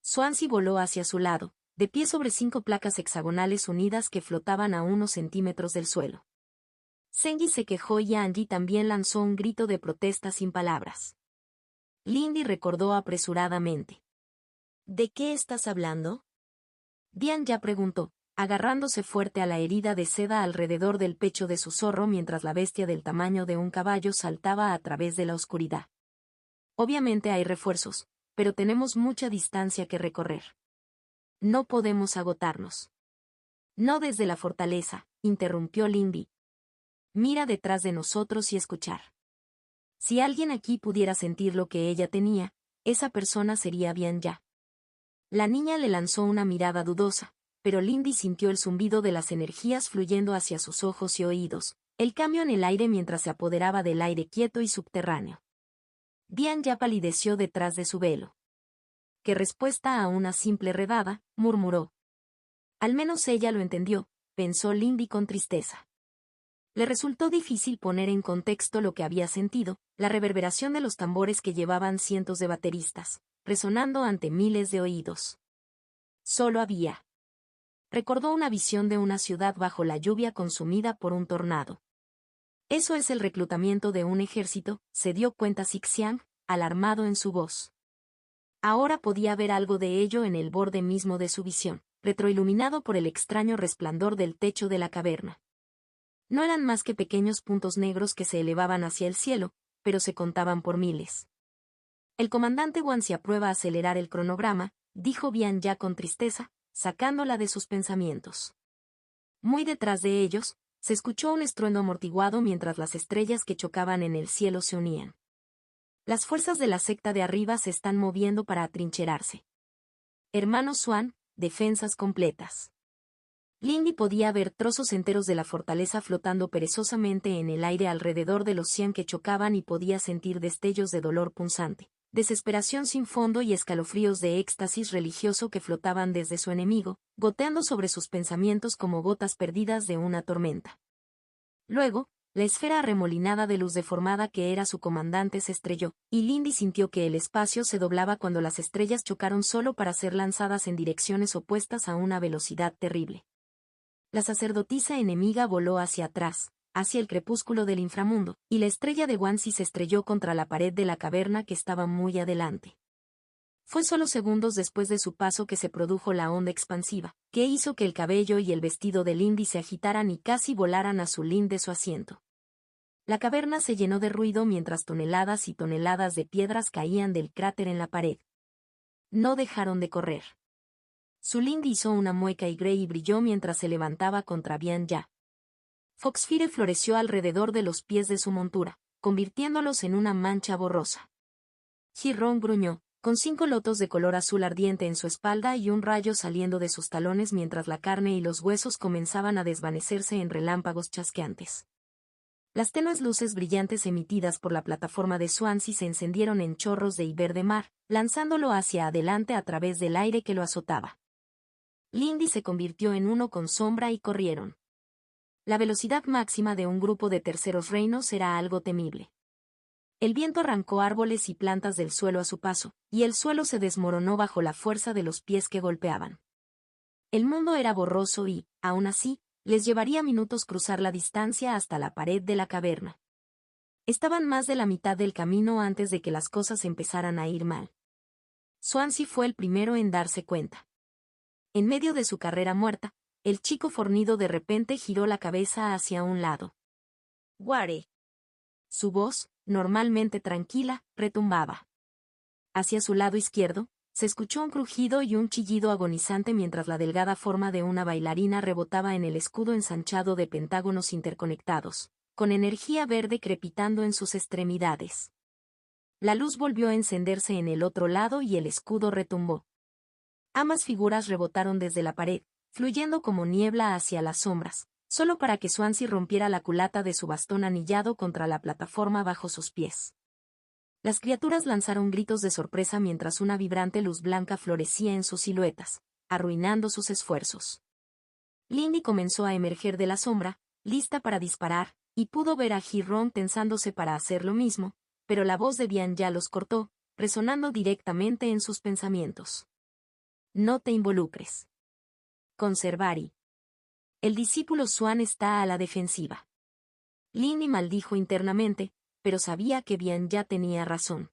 Swansea voló hacia su lado, de pie sobre 5 placas hexagonales unidas que flotaban a unos centímetros del suelo. Sengi se quejó y Angie también lanzó un grito de protesta sin palabras. Lindy recordó apresuradamente. ¿De qué estás hablando? Bian ya preguntó, agarrándose fuerte a la herida de seda alrededor del pecho de su zorro mientras la bestia del tamaño de un caballo saltaba a través de la oscuridad. Obviamente hay refuerzos, pero tenemos mucha distancia que recorrer. No podemos agotarnos. No desde la fortaleza, interrumpió Lindy. Mira detrás de nosotros y escuchar. Si alguien aquí pudiera sentir lo que ella tenía, esa persona sería Bian ya. La niña le lanzó una mirada dudosa, pero Lindy sintió el zumbido de las energías fluyendo hacia sus ojos y oídos, el cambio en el aire mientras se apoderaba del aire quieto y subterráneo. Bian ya palideció detrás de su velo. ¿Qué respuesta a una simple redada?, murmuró. Al menos ella lo entendió, pensó Lindy con tristeza. Le resultó difícil poner en contexto lo que había sentido, la reverberación de los tambores que llevaban cientos de bateristas, resonando ante miles de oídos. Solo había. Recordó una visión de una ciudad bajo la lluvia consumida por un tornado. Eso es el reclutamiento de un ejército, se dio cuenta Sixian, alarmado en su voz. Ahora podía ver algo de ello en el borde mismo de su visión, retroiluminado por el extraño resplandor del techo de la caverna. No eran más que pequeños puntos negros que se elevaban hacia el cielo, pero se contaban por miles. El comandante Wan se aprueba a acelerar el cronograma, dijo Bian ya con tristeza, sacándola de sus pensamientos. Muy detrás de ellos, se escuchó un estruendo amortiguado mientras las estrellas que chocaban en el cielo se unían. Las fuerzas de la secta de arriba se están moviendo para atrincherarse. Hermano Swan, defensas completas. Lindy podía ver trozos enteros de la fortaleza flotando perezosamente en el aire alrededor de los 100 que chocaban y podía sentir destellos de dolor punzante, desesperación sin fondo y escalofríos de éxtasis religioso que flotaban desde su enemigo, goteando sobre sus pensamientos como gotas perdidas de una tormenta. Luego, la esfera arremolinada de luz deformada que era su comandante se estrelló, y Lindy sintió que el espacio se doblaba cuando las estrellas chocaron solo para ser lanzadas en direcciones opuestas a una velocidad terrible. La sacerdotisa enemiga voló hacia atrás, hacia el crepúsculo del inframundo, y la estrella de Wansi se estrelló contra la pared de la caverna que estaba muy adelante. Fue solo segundos después de su paso que se produjo la onda expansiva, que hizo que el cabello y el vestido de Lindy se agitaran y casi volaran a su lin de su asiento. La caverna se llenó de ruido mientras toneladas y toneladas de piedras caían del cráter en la pared. No dejaron de correr. Su Lindy hizo una mueca y Grey brilló mientras se levantaba contra Bian Ya. Foxfire floreció alrededor de los pies de su montura, convirtiéndolos en una mancha borrosa. Girón gruñó, con 5 lotos de color azul ardiente en su espalda y un rayo saliendo de sus talones mientras la carne y los huesos comenzaban a desvanecerse en relámpagos chasqueantes. Las tenues luces brillantes emitidas por la plataforma de Swansea se encendieron en chorros de Iber de mar, lanzándolo hacia adelante a través del aire que lo azotaba. Lindy se convirtió en uno con sombra y corrieron. La velocidad máxima de un grupo de terceros reinos era algo temible. El viento arrancó árboles y plantas del suelo a su paso, y el suelo se desmoronó bajo la fuerza de los pies que golpeaban. El mundo era borroso y, aún así, les llevaría minutos cruzar la distancia hasta la pared de la caverna. Estaban más de la mitad del camino antes de que las cosas empezaran a ir mal. Swansea fue el primero en darse cuenta. En medio de su carrera muerta, el chico fornido de repente giró la cabeza hacia un lado. «Ware». Su voz, normalmente tranquila, retumbaba. Hacia su lado izquierdo, se escuchó un crujido y un chillido agonizante mientras la delgada forma de una bailarina rebotaba en el escudo ensanchado de pentágonos interconectados, con energía verde crepitando en sus extremidades. La luz volvió a encenderse en el otro lado y el escudo retumbó. Ambas figuras rebotaron desde la pared, fluyendo como niebla hacia las sombras, solo para que Swansea rompiera la culata de su bastón anillado contra la plataforma bajo sus pies. Las criaturas lanzaron gritos de sorpresa mientras una vibrante luz blanca florecía en sus siluetas, arruinando sus esfuerzos. Lindy comenzó a emerger de la sombra, lista para disparar, y pudo ver a Girón tensándose para hacer lo mismo, pero la voz de Bian Ya los cortó, resonando directamente en sus pensamientos. No te involucres. Conservari. El discípulo Swan está a la defensiva. Lindy maldijo internamente, pero sabía que Bian Ya tenía razón.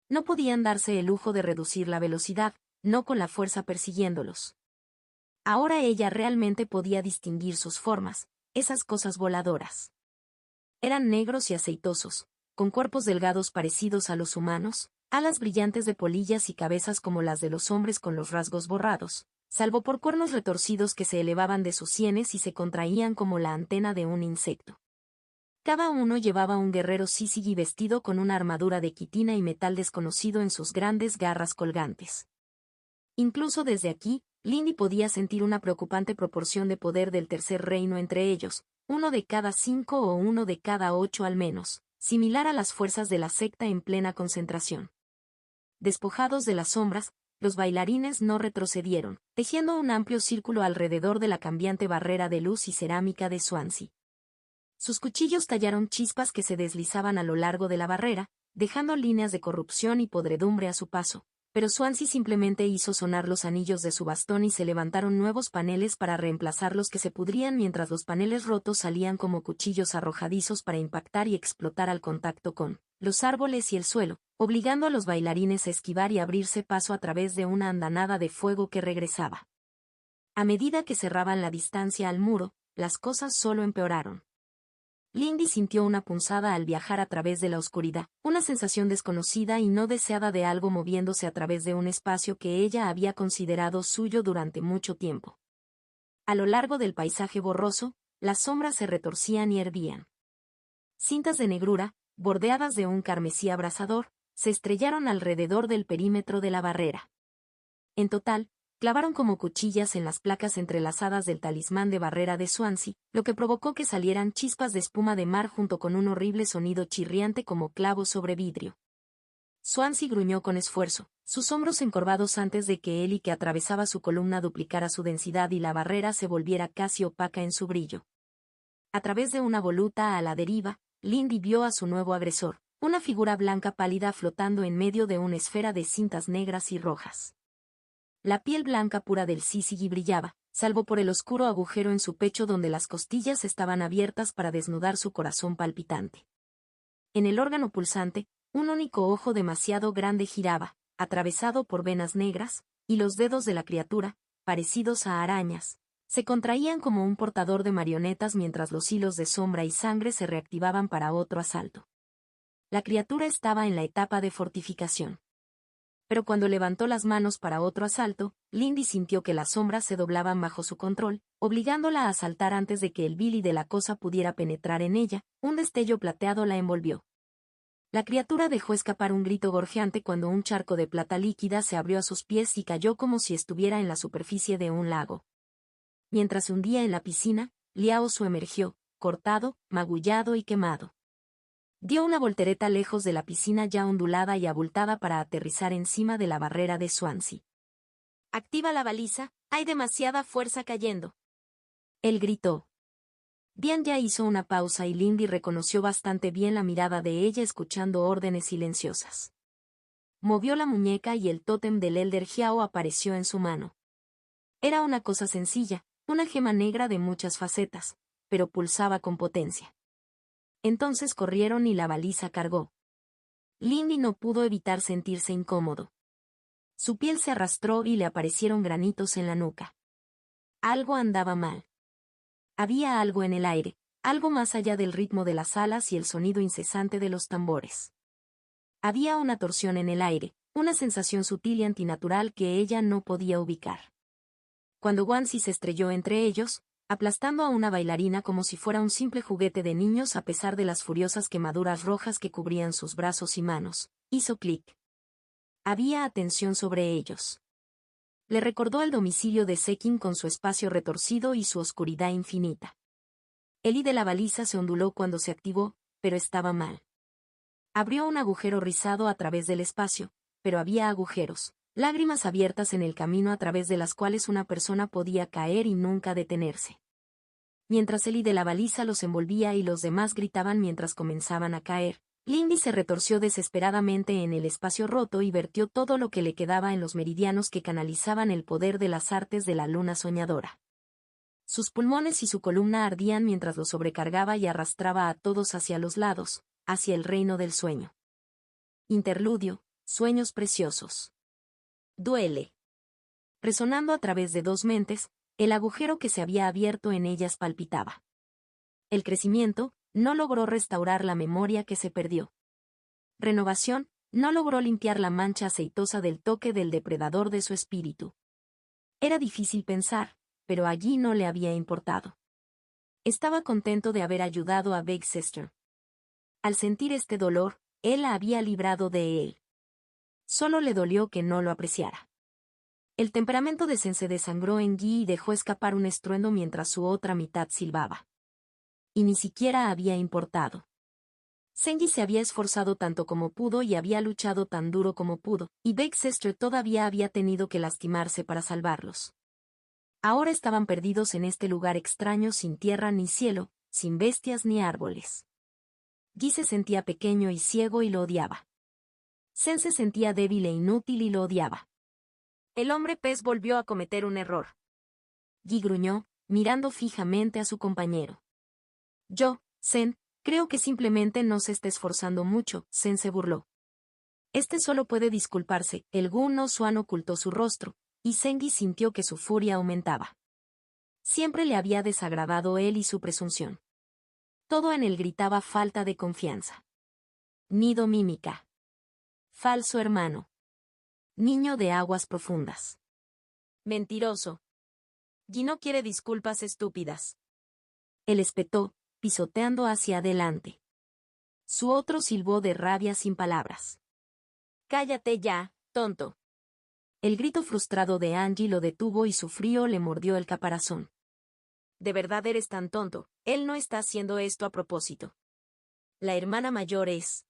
No podían darse el lujo de reducir la velocidad, no con la fuerza persiguiéndolos. Ahora ella realmente podía distinguir sus formas, esas cosas voladoras. Eran negros y aceitosos, con cuerpos delgados parecidos a los humanos, alas brillantes de polillas y cabezas como las de los hombres con los rasgos borrados, salvo por cuernos retorcidos que se elevaban de sus sienes y se contraían como la antena de un insecto. Cada uno llevaba un guerrero Syzygy vestido con una armadura de quitina y metal desconocido en sus grandes garras colgantes. Incluso desde aquí, Lindy podía sentir una preocupante proporción de poder del tercer reino entre ellos, uno de cada 5 o uno de cada 8 al menos, similar a las fuerzas de la secta en plena concentración. Despojados de las sombras, los bailarines no retrocedieron, tejiendo un amplio círculo alrededor de la cambiante barrera de luz y cerámica de Swansea. Sus cuchillos tallaron chispas que se deslizaban a lo largo de la barrera, dejando líneas de corrupción y podredumbre a su paso, pero Swansea simplemente hizo sonar los anillos de su bastón y se levantaron nuevos paneles para reemplazar los que se pudrían mientras los paneles rotos salían como cuchillos arrojadizos para impactar y explotar al contacto con los árboles y el suelo, obligando a los bailarines a esquivar y abrirse paso a través de una andanada de fuego que regresaba. A medida que cerraban la distancia al muro, las cosas solo empeoraron. Lindy sintió una punzada al viajar a través de la oscuridad, una sensación desconocida y no deseada de algo moviéndose a través de un espacio que ella había considerado suyo durante mucho tiempo. A lo largo del paisaje borroso, las sombras se retorcían y hervían. Cintas de negrura, bordeadas de un carmesí abrasador, se estrellaron alrededor del perímetro de la barrera. En total, clavaron como cuchillas en las placas entrelazadas del talismán de barrera de Swansea, lo que provocó que salieran chispas de espuma de mar junto con un horrible sonido chirriante como clavos sobre vidrio. Swansea gruñó con esfuerzo, sus hombros encorvados antes de que Ellie que atravesaba su columna duplicara su densidad y la barrera se volviera casi opaca en su brillo. A través de una voluta a la deriva, Lindy vio a su nuevo agresor, una figura blanca pálida flotando en medio de una esfera de cintas negras y rojas. La piel blanca pura del Syzygy brillaba, salvo por el oscuro agujero en su pecho donde las costillas estaban abiertas para desnudar su corazón palpitante. En el órgano pulsante, un único ojo demasiado grande giraba, atravesado por venas negras, y los dedos de la criatura, parecidos a arañas, se contraían como un portador de marionetas mientras los hilos de sombra y sangre se reactivaban para otro asalto. La criatura estaba en la etapa de fortificación. Pero cuando levantó las manos para otro asalto, Lindy sintió que las sombras se doblaban bajo su control, obligándola a saltar antes de que el Billy de la cosa pudiera penetrar en ella. Un destello plateado la envolvió. La criatura dejó escapar un grito gorjeante cuando un charco de plata líquida se abrió a sus pies y cayó como si estuviera en la superficie de un lago. Mientras se hundía en la piscina, Liao Su emergió, cortado, magullado y quemado. Dio una voltereta lejos de la piscina ya ondulada y abultada para aterrizar encima de la barrera de Swansea. «Activa la baliza, hay demasiada fuerza cayendo». Él gritó. Diane ya hizo una pausa y Lindy reconoció bastante bien la mirada de ella escuchando órdenes silenciosas. Movió la muñeca y el tótem del Elder Jiao apareció en su mano. Era una cosa sencilla, una gema negra de muchas facetas, pero pulsaba con potencia. Entonces corrieron y la baliza cargó. Lindy no pudo evitar sentirse incómodo. Su piel se arrastró y le aparecieron granitos en la nuca. Algo andaba mal. Había algo en el aire, algo más allá del ritmo de las alas y el sonido incesante de los tambores. Había una torsión en el aire, una sensación sutil y antinatural que ella no podía ubicar. Cuando Swansea se estrelló entre ellos, aplastando a una bailarina como si fuera un simple juguete de niños a pesar de las furiosas quemaduras rojas que cubrían sus brazos y manos, hizo clic. Había atención sobre ellos. Le recordó el domicilio de Sekin con su espacio retorcido y su oscuridad infinita. El I de la baliza se onduló cuando se activó, pero estaba mal. Abrió un agujero rizado a través del espacio, pero había agujeros, lágrimas abiertas en el camino a través de las cuales una persona podía caer y nunca detenerse. Mientras el I de la baliza los envolvía y los demás gritaban mientras comenzaban a caer, Lindy se retorció desesperadamente en el espacio roto y vertió todo lo que le quedaba en los meridianos que canalizaban el poder de las artes de la luna soñadora. Sus pulmones y su columna ardían mientras lo sobrecargaba y arrastraba a todos hacia los lados, hacia el reino del sueño. Interludio, sueños preciosos. Duele. Resonando a través de dos mentes, el agujero que se había abierto en ellas palpitaba. El crecimiento no logró restaurar la memoria que se perdió. Renovación no logró limpiar la mancha aceitosa del toque del depredador de su espíritu. Era difícil pensar, pero allí no le había importado. Estaba contento de haber ayudado a Big Sister. Al sentir este dolor, él la había librado de él. Solo le dolió que no lo apreciara. El temperamento de Zen se desangró en Guy y dejó escapar un estruendo mientras su otra mitad silbaba. Y ni siquiera había importado. Zengi se había esforzado tanto como pudo y había luchado tan duro como pudo, y Big Sister todavía había tenido que lastimarse para salvarlos. Ahora estaban perdidos en este lugar extraño sin tierra ni cielo, sin bestias ni árboles. Guy se sentía pequeño y ciego y lo odiaba. Zen se sentía débil e inútil y lo odiaba. El hombre pez volvió a cometer un error. Guy gruñó, mirando fijamente a su compañero. Zen, creo que simplemente no se está esforzando mucho, Zen se burló. Este solo puede disculparse, el Gu no Xuan ocultó su rostro, y Zengi sintió que su furia aumentaba. Siempre le había desagradado él y su presunción. Todo en él gritaba falta de confianza. Nido mímica. Falso hermano. Niño de aguas profundas. Mentiroso. Guy no quiere disculpas estúpidas. Él espetó, pisoteando hacia adelante. Su otro silbó de rabia sin palabras. «Cállate ya, tonto». El grito frustrado de Angie lo detuvo y su frío le mordió el caparazón. «De verdad eres tan tonto, él no está haciendo esto a propósito. La hermana mayor es...».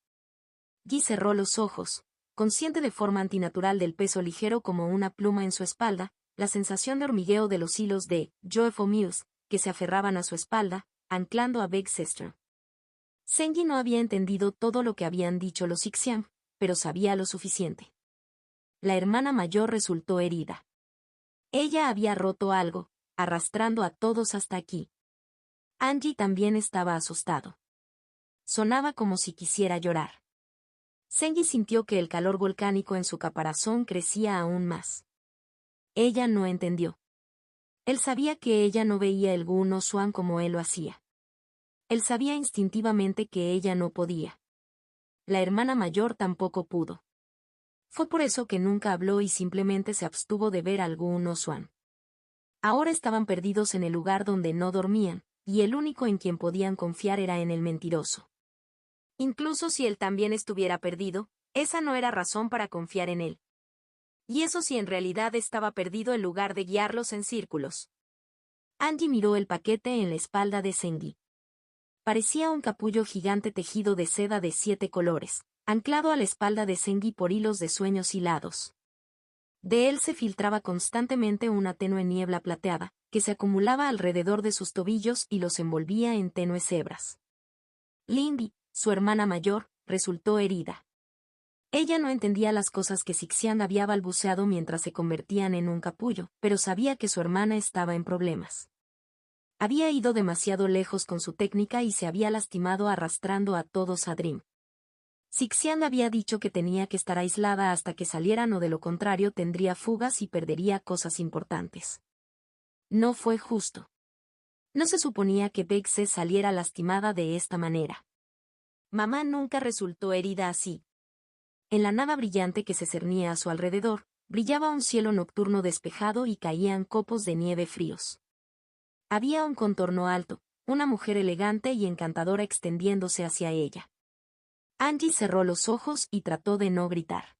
Guy cerró los ojos, consciente de forma antinatural del peso ligero como una pluma en su espalda, la sensación de hormigueo de los hilos de Joyful Muse, que se aferraban a su espalda, anclando a Big Sister. Sengi no había entendido todo lo que habían dicho los Ixian, pero sabía lo suficiente. La hermana mayor resultó herida. Ella había roto algo, arrastrando a todos hasta aquí. Angie también estaba asustado. Sonaba como si quisiera llorar. Sengi sintió que el calor volcánico en su caparazón crecía aún más. Ella no entendió. Él sabía que ella no veía el Gu no Xuan como él lo hacía. Él sabía instintivamente que ella no podía. La hermana mayor tampoco pudo. Fue por eso que nunca habló y simplemente se abstuvo de ver al Gu no Xuan. Ahora estaban perdidos en el lugar donde no dormían, y el único en quien podían confiar era en el mentiroso. Incluso si él también estuviera perdido, esa no era razón para confiar en él. Y eso si en realidad estaba perdido en lugar de guiarlos en círculos. Angie miró el paquete en la espalda de Sengi. Parecía un capullo gigante tejido de seda de 7 colores, anclado a la espalda de Sengi por hilos de sueños hilados. De él se filtraba constantemente una tenue niebla plateada, que se acumulaba alrededor de sus tobillos y los envolvía en tenues hebras. Lindy, su hermana mayor, resultó herida. Ella no entendía las cosas que Sixian había balbuceado mientras se convertían en un capullo, pero sabía que su hermana estaba en problemas. Había ido demasiado lejos con su técnica y se había lastimado arrastrando a todos a Dream. Sixian había dicho que tenía que estar aislada hasta que salieran o de lo contrario tendría fugas y perdería cosas importantes. No fue justo. No se suponía que Bexe saliera lastimada de esta manera. Mamá nunca resultó herida así. En la nada brillante que se cernía a su alrededor, brillaba un cielo nocturno despejado y caían copos de nieve fríos. Había un contorno alto, una mujer elegante y encantadora extendiéndose hacia ella. Angie cerró los ojos y trató de no gritar.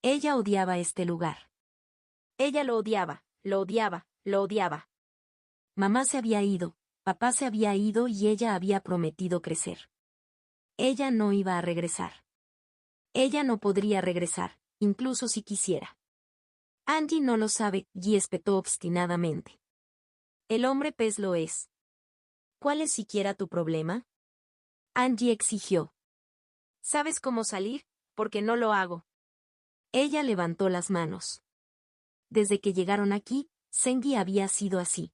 Ella odiaba este lugar. Ella lo odiaba, lo odiaba, lo odiaba. Mamá se había ido, papá se había ido y ella había prometido crecer. Ella no iba a regresar. Ella no podría regresar, incluso si quisiera. Angie no lo sabe, y espetó obstinadamente. El hombre pez lo es. ¿Cuál es siquiera tu problema? Angie exigió. ¿Sabes cómo salir? Porque no lo hago. Ella levantó las manos. Desde que llegaron aquí, Sengi había sido así.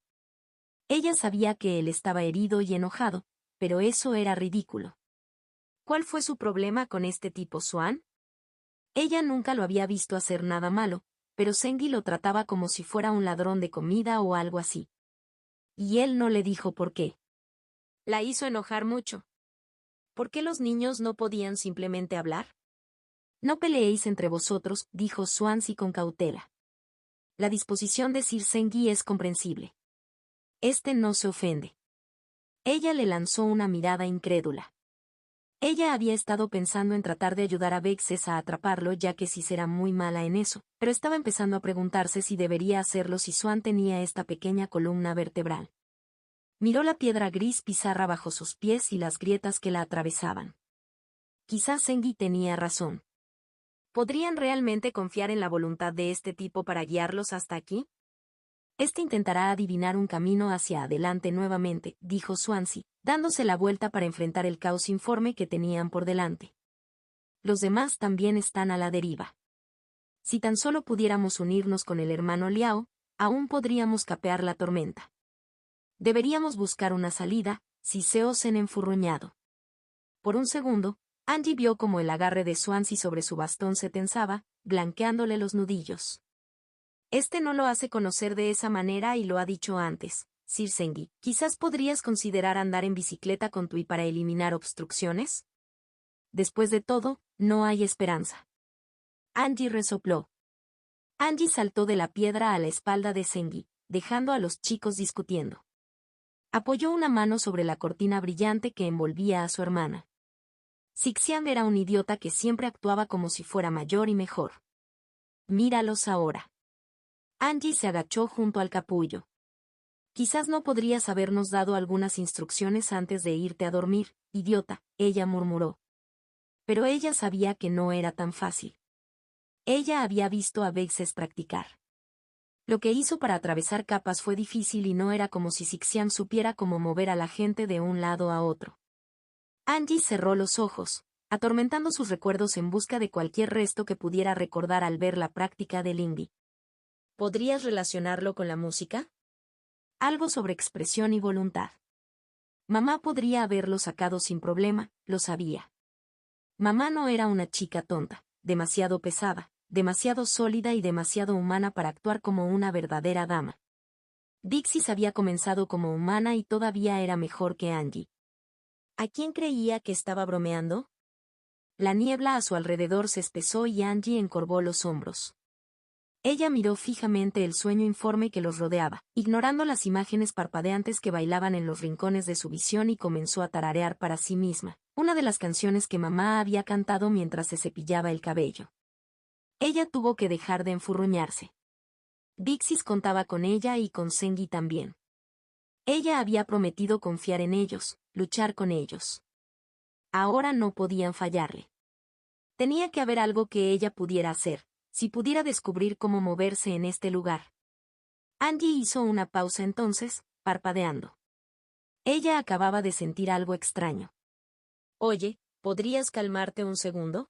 Ella sabía que él estaba herido y enojado, pero eso era ridículo. ¿Cuál fue su problema con este tipo Xuan? Ella nunca lo había visto hacer nada malo, pero Sengi lo trataba como si fuera un ladrón de comida o algo así. Y él no le dijo por qué. La hizo enojar mucho. ¿Por qué los niños no podían simplemente hablar? No peleéis entre vosotros, dijo Swansea con cautela. La disposición de Sir Sengi es comprensible. Este no se ofende. Ella le lanzó una mirada incrédula. Ella había estado pensando en tratar de ayudar a Vexes a atraparlo ya que sí será muy mala en eso, pero estaba empezando a preguntarse si debería hacerlo si Swan tenía esta pequeña columna vertebral. Miró la piedra gris pizarra bajo sus pies y las grietas que la atravesaban. Quizás Sengi tenía razón. ¿Podrían realmente confiar en la voluntad de este tipo para guiarlos hasta aquí? Este intentará adivinar un camino hacia adelante nuevamente, dijo Swansea, dándose la vuelta para enfrentar el caos informe que tenían por delante. Los demás también están a la deriva. Si tan solo pudiéramos unirnos con el hermano Liao, aún podríamos capear la tormenta. Deberíamos buscar una salida, si se osen enfurruñado. Por un segundo, Angie vio como el agarre de Swansea sobre su bastón se tensaba, blanqueándole los nudillos. Este no lo hace conocer de esa manera y lo ha dicho antes, Sir Sengi. Quizás podrías considerar andar en bicicleta con Tui para eliminar obstrucciones. Después de todo, no hay esperanza. Angie resopló. Angie saltó de la piedra a la espalda de Sengi, dejando a los chicos discutiendo. Apoyó una mano sobre la cortina brillante que envolvía a su hermana. Sixian era un idiota que siempre actuaba como si fuera mayor y mejor. Míralos ahora. Angie se agachó junto al capullo. Quizás no podrías habernos dado algunas instrucciones antes de irte a dormir, idiota, ella murmuró. Pero ella sabía que no era tan fácil. Ella había visto a Vexes practicar. Lo que hizo para atravesar capas fue difícil y no era como si Xixian supiera cómo mover a la gente de un lado a otro. Angie cerró los ojos, atormentando sus recuerdos en busca de cualquier resto que pudiera recordar al ver la práctica de Lingbi. ¿Podrías relacionarlo con la música? Algo sobre expresión y voluntad. Mamá podría haberlo sacado sin problema, lo sabía. Mamá no era una chica tonta, demasiado pesada, demasiado sólida y demasiado humana para actuar como una verdadera dama. Dixis había comenzado como humana y todavía era mejor que Angie. ¿A quién creía que estaba bromeando? La niebla a su alrededor se espesó y Angie encorvó los hombros. Ella miró fijamente el sueño informe que los rodeaba, ignorando las imágenes parpadeantes que bailaban en los rincones de su visión y comenzó a tararear para sí misma, una de las canciones que mamá había cantado mientras se cepillaba el cabello. Ella tuvo que dejar de enfurruñarse. Dixis contaba con ella y con Sengi también. Ella había prometido confiar en ellos, luchar con ellos. Ahora no podían fallarle. Tenía que haber algo que ella pudiera hacer, si pudiera descubrir cómo moverse en este lugar. Angie hizo una pausa entonces, parpadeando. Ella acababa de sentir algo extraño. Oye, ¿podrías calmarte un segundo?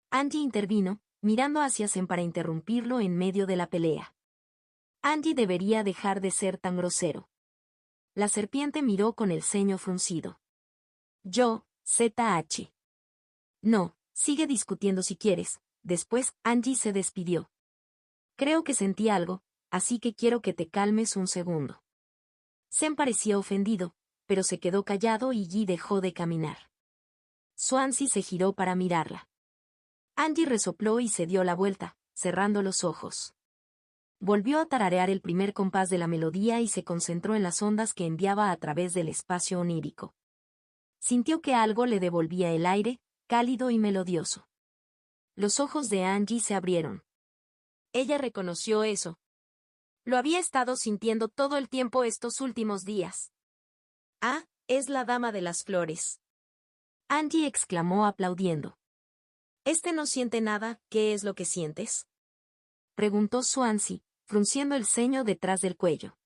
Angie intervino, mirando hacia Zen para interrumpirlo en medio de la pelea. Angie debería dejar de ser tan grosero. La serpiente miró con el ceño fruncido. Yo, ZH. No, sigue discutiendo si quieres. Después, Angie se despidió. Creo que sentí algo, así que quiero que te calmes un segundo. Zen parecía ofendido, pero se quedó callado y Yi dejó de caminar. Swansea se giró para mirarla. Angie resopló y se dio la vuelta, cerrando los ojos. Volvió a tararear el primer compás de la melodía y se concentró en las ondas que enviaba a través del espacio onírico. Sintió que algo le devolvía el aire, cálido y melodioso. Los ojos de Angie se abrieron. Ella reconoció eso. Lo había estado sintiendo todo el tiempo estos últimos días. Ah, es la dama de las flores. Angie exclamó aplaudiendo. No siente nada, ¿qué es lo que sientes? Preguntó Swansea, frunciendo el ceño detrás del cuello.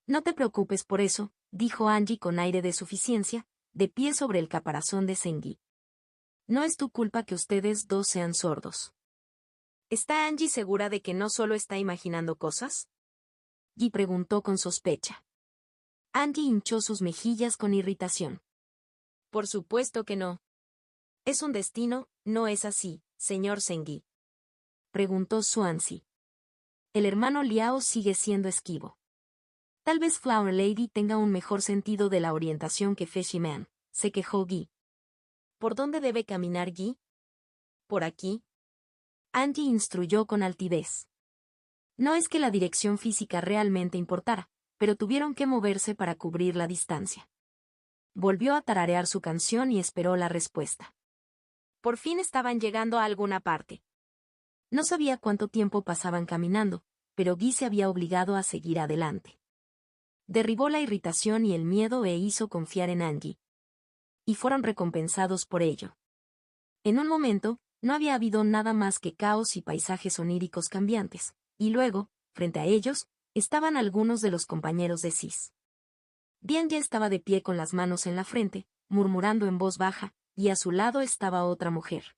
No te preocupes por eso, dijo Angie con aire de suficiencia, de pie sobre el caparazón de Sengi. No es tu culpa que ustedes dos sean sordos. ¿Está Angie segura de que no solo está imaginando cosas? Yi preguntó con sospecha. Angie hinchó sus mejillas con irritación. Por supuesto que no. Es un destino, ¿no es así, señor Sengi? Preguntó Swansea. El hermano Liao sigue siendo esquivo. Tal vez Flower Lady tenga un mejor sentido de la orientación que Fishy Man, se quejó Yi. ¿Por dónde debe caminar Yi? Por aquí. Angie instruyó con altivez. No es que la dirección física realmente importara, pero tuvieron que moverse para cubrir la distancia. Volvió a tararear su canción y esperó la respuesta. Por fin estaban llegando a alguna parte. No sabía cuánto tiempo pasaban caminando, pero Guy se había obligado a seguir adelante. Derribó la irritación y el miedo e hizo confiar en Angie. Y fueron recompensados por ello. En un momento, no había habido nada más que caos y paisajes oníricos cambiantes, y luego, frente a ellos, estaban algunos de los compañeros de Sis. Diane ya estaba de pie con las manos en la frente, murmurando en voz baja, y a su lado estaba otra mujer.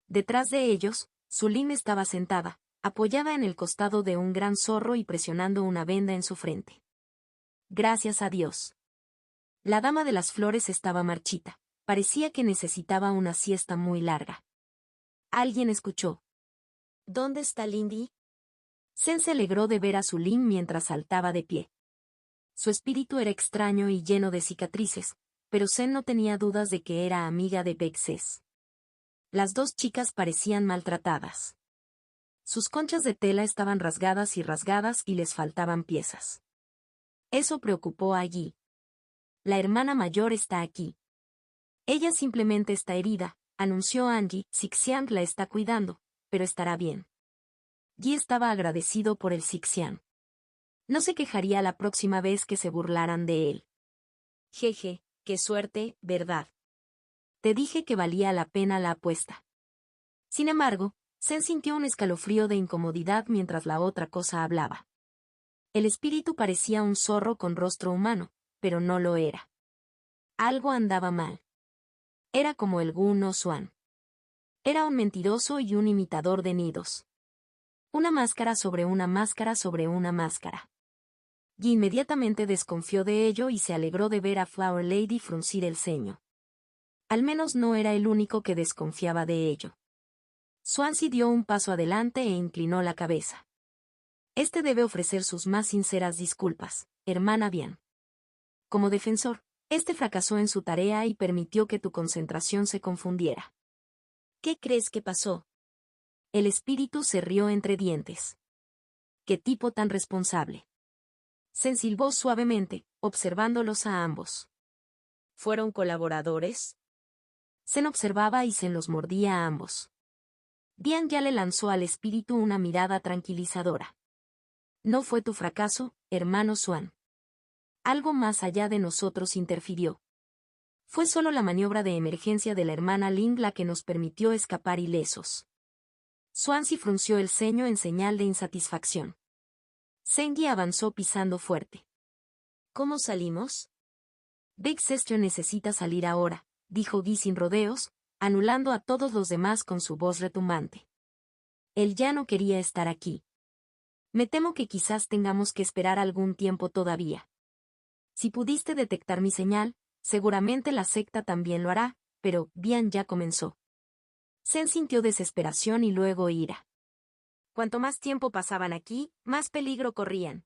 Detrás de ellos, Zulin estaba sentada, apoyada en el costado de un gran zorro y presionando una venda en su frente. Gracias a Dios. La dama de las flores estaba marchita, parecía que necesitaba una siesta muy larga. Alguien escuchó. ¿Dónde está Lindy? Zen se alegró de ver a Zulin mientras saltaba de pie. Su espíritu era extraño y lleno de cicatrices, pero Zen no tenía dudas de que era amiga de Vexes. Las dos chicas parecían maltratadas. Sus conchas de tela estaban rasgadas y les faltaban piezas. Eso preocupó a Yi. La hermana mayor está aquí. Ella simplemente está herida, anunció Angie. Xixian la está cuidando, pero estará bien. Yi estaba agradecido por el Xixian. No se quejaría la próxima vez que se burlaran de él. Jeje, qué suerte, ¿verdad? Te dije que valía la pena la apuesta. Sin embargo, Zen sintió un escalofrío de incomodidad mientras la otra cosa hablaba. El espíritu parecía un zorro con rostro humano, pero no lo era. Algo andaba mal. Era como el Gu no Xuan. Era un mentiroso y un imitador de nidos. Una máscara sobre una máscara sobre una máscara. Yi inmediatamente desconfió de ello y se alegró de ver a Flower Lady fruncir el ceño. Al menos no era el único que desconfiaba de ello. Swansea dio un paso adelante e inclinó la cabeza. Este debe ofrecer sus más sinceras disculpas, hermana Bian. Como defensor, este fracasó en su tarea y permitió que tu concentración se confundiera. ¿Qué crees que pasó? El espíritu se rió entre dientes. ¿Qué tipo tan responsable? Zen silbó suavemente, observándolos a ambos. ¿Fueron colaboradores? Zen observaba y Zen los mordía a ambos. Bian ya le lanzó al espíritu una mirada tranquilizadora. No fue tu fracaso, hermano Xuan. Algo más allá de nosotros interfirió. Fue solo la maniobra de emergencia de la hermana Ling la que nos permitió escapar ilesos. Swansea frunció el ceño en señal de insatisfacción. Zengi avanzó pisando fuerte. ¿Cómo salimos? Big Sister necesita salir ahora, dijo Guy sin rodeos, anulando a todos los demás con su voz retumbante. Él ya no quería estar aquí. Me temo que quizás tengamos que esperar algún tiempo todavía. Si pudiste detectar mi señal, seguramente la secta también lo hará, pero Bian ya comenzó. Zen sintió desesperación y luego ira. Cuanto más tiempo pasaban aquí, más peligro corrían.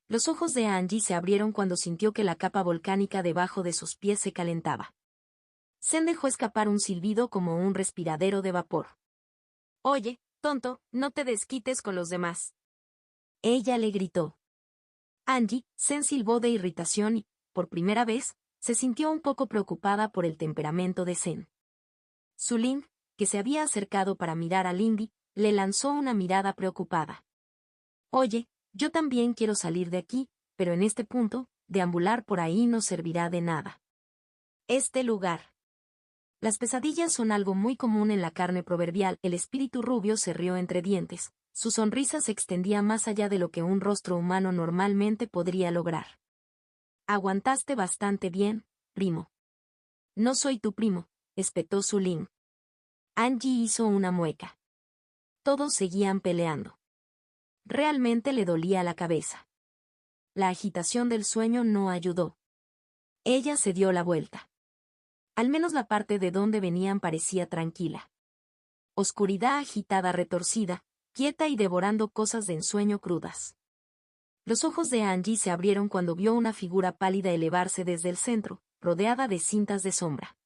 Los ojos de Angie se abrieron cuando sintió que la capa volcánica debajo de sus pies se calentaba. Zen dejó escapar un silbido como un respiradero de vapor. Oye, tonto, no te desquites con los demás. Ella le gritó. Angie, Zen silbó de irritación y, por primera vez, se sintió un poco preocupada por el temperamento de Zen. Su Ling, que se había acercado para mirar a Lindy, le lanzó una mirada preocupada. Oye, yo también quiero salir de aquí, pero en este punto, deambular por ahí no servirá de nada. Este lugar. Las pesadillas son algo muy común en la carne proverbial. El espíritu rubio se rió entre dientes. Su sonrisa se extendía más allá de lo que un rostro humano normalmente podría lograr. Aguantaste bastante bien, primo. No soy tu primo, espetó Su Ling. Angie hizo una mueca. Todos seguían peleando. Realmente le dolía la cabeza. La agitación del sueño no ayudó. Ella se dio la vuelta. Al menos la parte de donde venían parecía tranquila. Oscuridad agitada retorcida, quieta y devorando cosas de ensueño crudas. Los ojos de Angie se abrieron cuando vio una figura pálida elevarse desde el centro, rodeada de cintas de sombra.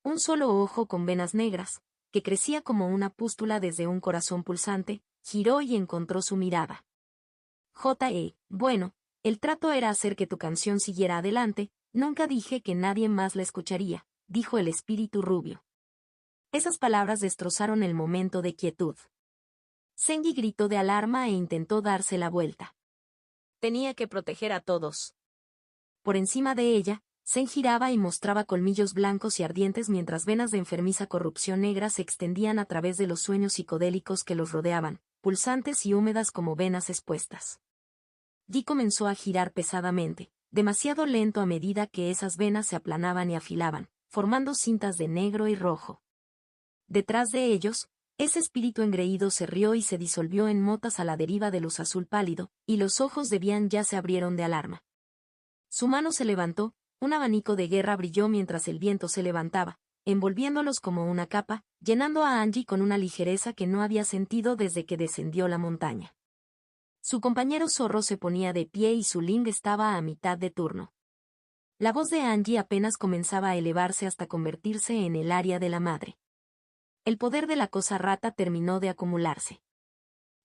Un solo ojo con venas negras, que crecía como una pústula desde un corazón pulsante, giró y encontró su mirada. Bueno, el trato era hacer que tu canción siguiera adelante, nunca dije que nadie más la escucharía, dijo el espíritu rubio. Esas palabras destrozaron el momento de quietud. Zengi gritó de alarma e intentó darse la vuelta. Tenía que proteger a todos. Por encima de ella, Zen giraba y mostraba colmillos blancos y ardientes mientras venas de enfermiza corrupción negra se extendían a través de los sueños psicodélicos que los rodeaban, pulsantes y húmedas como venas expuestas. Yi comenzó a girar pesadamente, demasiado lento a medida que esas venas se aplanaban y afilaban, formando cintas de negro y rojo. Detrás de ellos, ese espíritu engreído se rió y se disolvió en motas a la deriva de luz azul pálido, y los ojos de Bian ya se abrieron de alarma. Su mano se levantó, un abanico de guerra brilló mientras el viento se levantaba, envolviéndolos como una capa, llenando a Angie con una ligereza que no había sentido desde que descendió la montaña. Su compañero zorro se ponía de pie y Su Ling estaba a mitad de turno. La voz de Angie apenas comenzaba a elevarse hasta convertirse en el aria de la madre. El poder de la cosa rata terminó de acumularse.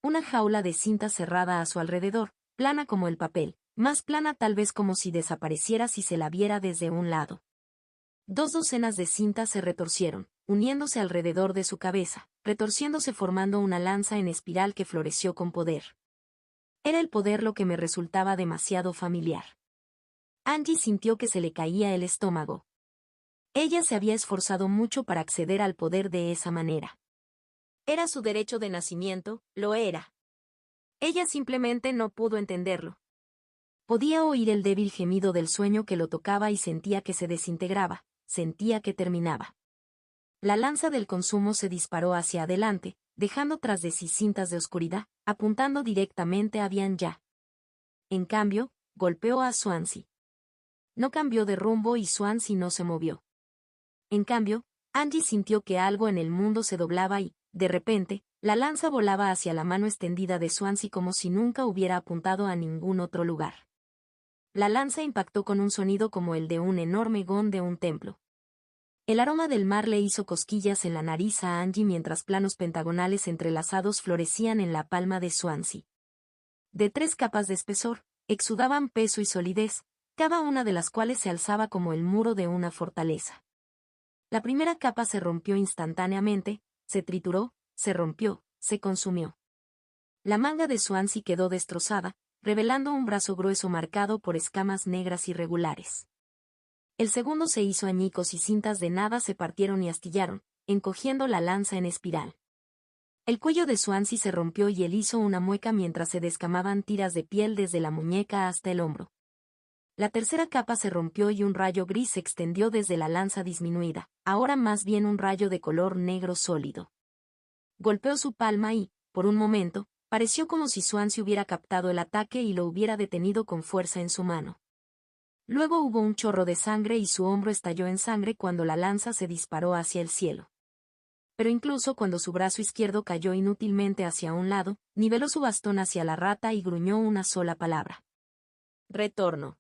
Una jaula de cinta cerrada a su alrededor, plana como el papel, más plana tal vez como si desapareciera si se la viera desde un lado. 2 docenas de cintas se retorcieron, uniéndose alrededor de su cabeza, retorciéndose formando una lanza en espiral que floreció con poder. Era el poder lo que me resultaba demasiado familiar. Angie sintió que se le caía el estómago. Ella se había esforzado mucho para acceder al poder de esa manera. Era su derecho de nacimiento, lo era. Ella simplemente no pudo entenderlo. Podía oír el débil gemido del sueño que lo tocaba y sentía que se desintegraba, sentía que terminaba. La lanza del consumo se disparó hacia adelante, dejando tras de sí cintas de oscuridad, apuntando directamente a Bian-Ya. En cambio, golpeó a Swansea. No cambió de rumbo y Swansea no se movió. En cambio, Angie sintió que algo en el mundo se doblaba y, de repente, la lanza volaba hacia la mano extendida de Swansea como si nunca hubiera apuntado a ningún otro lugar. La lanza impactó con un sonido como el de un enorme gong de un templo. El aroma del mar le hizo cosquillas en la nariz a Angie mientras planos pentagonales entrelazados florecían en la palma de Swansea. De 3 capas de espesor, exudaban peso y solidez, cada una de las cuales se alzaba como el muro de una fortaleza. La primera capa se rompió instantáneamente, se trituró, se rompió, se consumió. La manga de Swansea quedó destrozada, revelando un brazo grueso marcado por escamas negras irregulares. El segundo se hizo añicos y cintas de nada se partieron y astillaron, encogiendo la lanza en espiral. El cuello de Swansea se rompió y él hizo una mueca mientras se descamaban tiras de piel desde la muñeca hasta el hombro. La tercera capa se rompió y un rayo gris se extendió desde la lanza disminuida, ahora más bien un rayo de color negro sólido. Golpeó su palma y, por un momento, pareció como si Swansea hubiera captado el ataque y lo hubiera detenido con fuerza en su mano. Luego hubo un chorro de sangre y su hombro estalló en sangre cuando la lanza se disparó hacia el cielo. Pero incluso cuando su brazo izquierdo cayó inútilmente hacia un lado, niveló su bastón hacia la rata y gruñó una sola palabra. Retorno.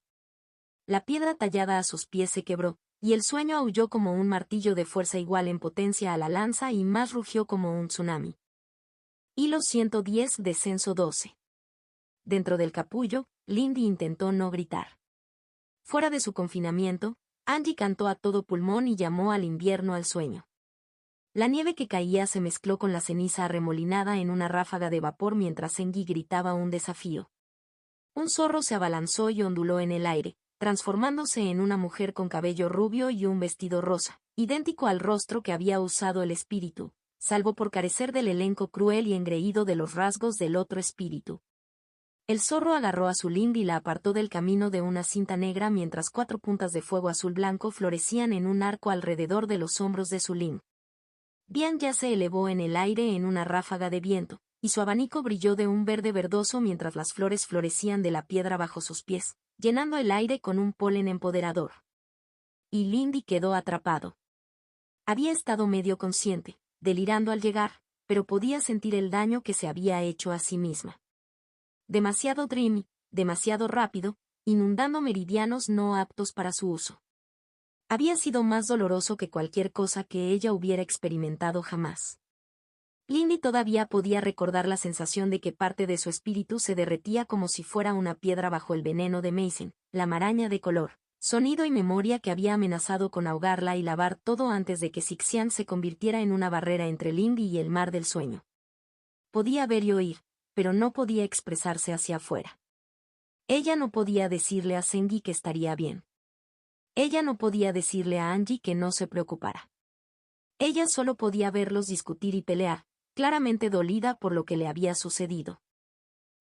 La piedra tallada a sus pies se quebró, y el sueño aulló como un martillo de fuerza igual en potencia a la lanza y más rugió como un tsunami. Hilo 110, descenso 12. Dentro del capullo, Lindy intentó no gritar. Fuera de su confinamiento, Angie cantó a todo pulmón y llamó al invierno al sueño. La nieve que caía se mezcló con la ceniza arremolinada en una ráfaga de vapor mientras Engi gritaba un desafío. Un zorro se abalanzó y onduló en el aire, transformándose en una mujer con cabello rubio y un vestido rosa, idéntico al rostro que había usado el espíritu, salvo por carecer del elenco cruel y engreído de los rasgos del otro espíritu. El zorro agarró a su Ling y la apartó del camino de una cinta negra mientras 4 puntas de fuego azul blanco florecían en un arco alrededor de los hombros de su Ling. Bian-Ya se elevó en el aire en una ráfaga de viento, y su abanico brilló de un verde verdoso mientras las flores florecían de la piedra bajo sus pies, llenando el aire con un polen empoderador. Y Lindy quedó atrapado. Había estado medio consciente, delirando al llegar, pero podía sentir el daño que se había hecho a sí misma. Demasiado dreamy, demasiado rápido, inundando meridianos no aptos para su uso. Había sido más doloroso que cualquier cosa que ella hubiera experimentado jamás. Lindy todavía podía recordar la sensación de que parte de su espíritu se derretía como si fuera una piedra bajo el veneno de Mason, la maraña de color, sonido y memoria que había amenazado con ahogarla y lavar todo antes de que Sixian se convirtiera en una barrera entre Lindy y el mar del sueño. Podía ver y oír, pero no podía expresarse hacia afuera. Ella no podía decirle a Sengi que estaría bien. Ella no podía decirle a Angie que no se preocupara. Ella solo podía verlos discutir y pelear, claramente dolida por lo que le había sucedido.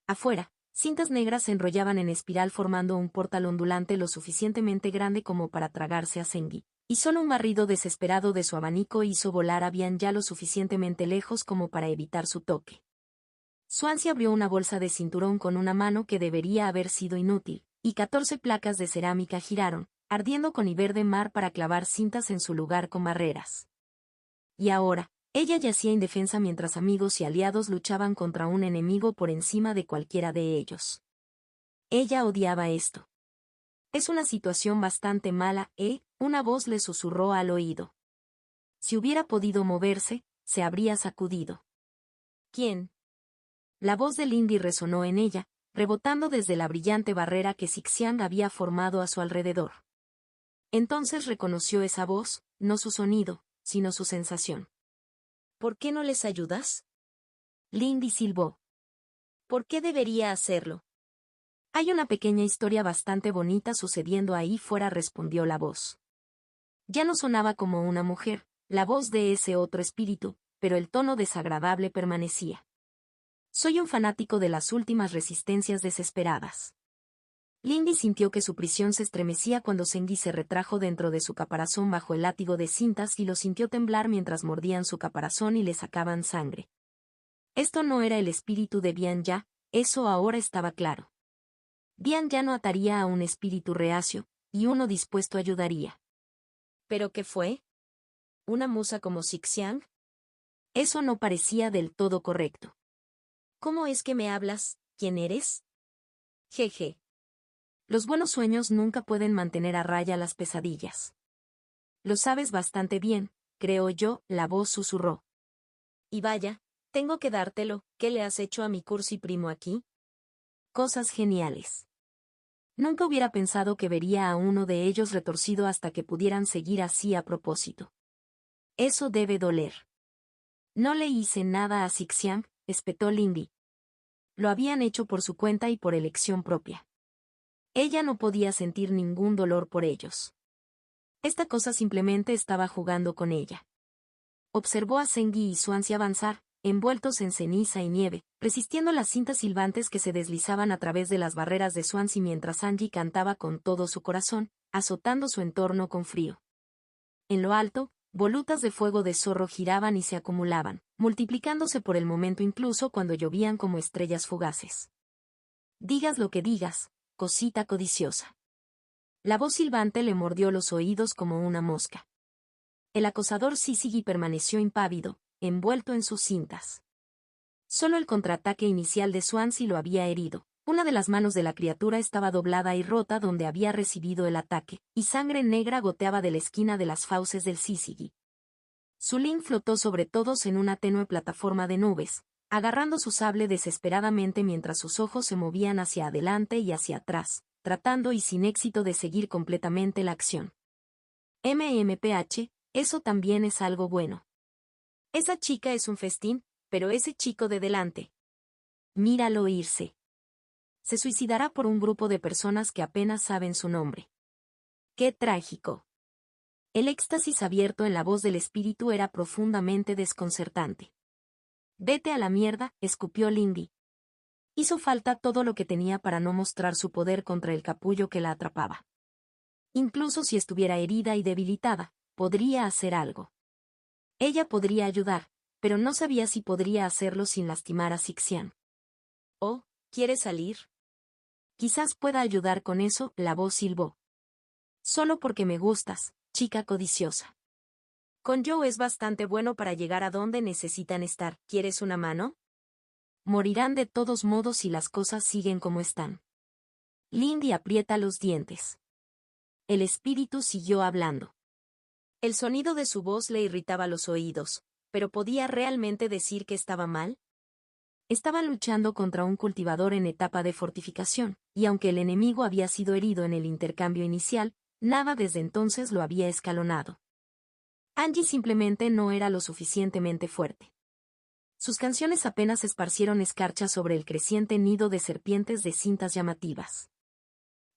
Afuera, cintas negras se enrollaban en espiral formando un portal ondulante lo suficientemente grande como para tragarse a Sengi, y solo un barrido desesperado de su abanico hizo volar a Bian-Ya lo suficientemente lejos como para evitar su toque. Swansea abrió una bolsa de cinturón con una mano que debería haber sido inútil, y 14 placas de cerámica giraron, ardiendo con verde mar para clavar cintas en su lugar con barreras. Y ahora, ella yacía indefensa mientras amigos y aliados luchaban contra un enemigo por encima de cualquiera de ellos. Ella odiaba esto. Es una situación bastante mala, una voz le susurró al oído. Si hubiera podido moverse, se habría sacudido. ¿Quién? La voz de Lindy resonó en ella, rebotando desde la brillante barrera que Sixian había formado a su alrededor. Entonces reconoció esa voz, no su sonido, sino su sensación. ¿Por qué no les ayudas? Lindy silbó. ¿Por qué debería hacerlo? Hay una pequeña historia bastante bonita sucediendo ahí fuera, respondió la voz. Ya no sonaba como una mujer, la voz de ese otro espíritu, pero el tono desagradable permanecía. Soy un fanático de las últimas resistencias desesperadas. Lindy sintió que su prisión se estremecía cuando Sengi se retrajo dentro de su caparazón bajo el látigo de cintas y lo sintió temblar mientras mordían su caparazón y le sacaban sangre. Esto no era el espíritu de Bian-ya, eso ahora estaba claro. Bian-ya no ataría a un espíritu reacio, y uno dispuesto ayudaría. ¿Pero qué fue? ¿Una musa como Xixiang? Eso no parecía del todo correcto. ¿Cómo es que me hablas? ¿Quién eres? Jeje. Los buenos sueños nunca pueden mantener a raya las pesadillas. Lo sabes bastante bien, creo yo, la voz susurró. Y vaya, tengo que dártelo, ¿qué le has hecho a mi cursi primo aquí? Cosas geniales. Nunca hubiera pensado que vería a uno de ellos retorcido hasta que pudieran seguir así a propósito. Eso debe doler. No le hice nada a Xixiang, espetó Lindy. Lo habían hecho por su cuenta y por elección propia. Ella no podía sentir ningún dolor por ellos. Esta cosa simplemente estaba jugando con ella. Observó a Sengi y Swansea avanzar, envueltos en ceniza y nieve, resistiendo las cintas silbantes que se deslizaban a través de las barreras de Swansea mientras Angie cantaba con todo su corazón, azotando su entorno con frío. En lo alto, volutas de fuego de zorro giraban y se acumulaban, multiplicándose por el momento incluso cuando llovían como estrellas fugaces. Digas lo que digas, cosita codiciosa. La voz silbante le mordió los oídos como una mosca. El acosador Syzygy permaneció impávido, envuelto en sus cintas. Solo el contraataque inicial de Swansea lo había herido. Una de las manos de la criatura estaba doblada y rota donde había recibido el ataque, y sangre negra goteaba de la esquina de las fauces del Syzygy. Sulin flotó sobre todos en una tenue plataforma de nubes, agarrando su sable desesperadamente mientras sus ojos se movían hacia adelante y hacia atrás, tratando y sin éxito de seguir completamente la acción. MMPH, eso también es algo bueno. Esa chica es un festín, pero ese chico de delante. Míralo irse. Se suicidará por un grupo de personas que apenas saben su nombre. ¡Qué trágico! El éxtasis abierto en la voz del espíritu era profundamente desconcertante. Vete a la mierda, escupió Lindy. Hizo falta todo lo que tenía para no mostrar su poder contra el capullo que la atrapaba. Incluso si estuviera herida y debilitada, podría hacer algo. Ella podría ayudar, pero no sabía si podría hacerlo sin lastimar a Xixian. Oh, ¿quieres salir? Quizás pueda ayudar con eso, la voz silbó. Solo porque me gustas, chica codiciosa. Con Joe es bastante bueno para llegar a donde necesitan estar. ¿Quieres una mano? Morirán de todos modos si las cosas siguen como están. Lindy aprieta los dientes. El espíritu siguió hablando. El sonido de su voz le irritaba los oídos, pero ¿podía realmente decir que estaba mal? Estaban luchando contra un cultivador en etapa de fortificación, y aunque el enemigo había sido herido en el intercambio inicial, nada desde entonces lo había escalonado. Angie simplemente no era lo suficientemente fuerte. Sus canciones apenas esparcieron escarcha sobre el creciente nido de serpientes de cintas llamativas.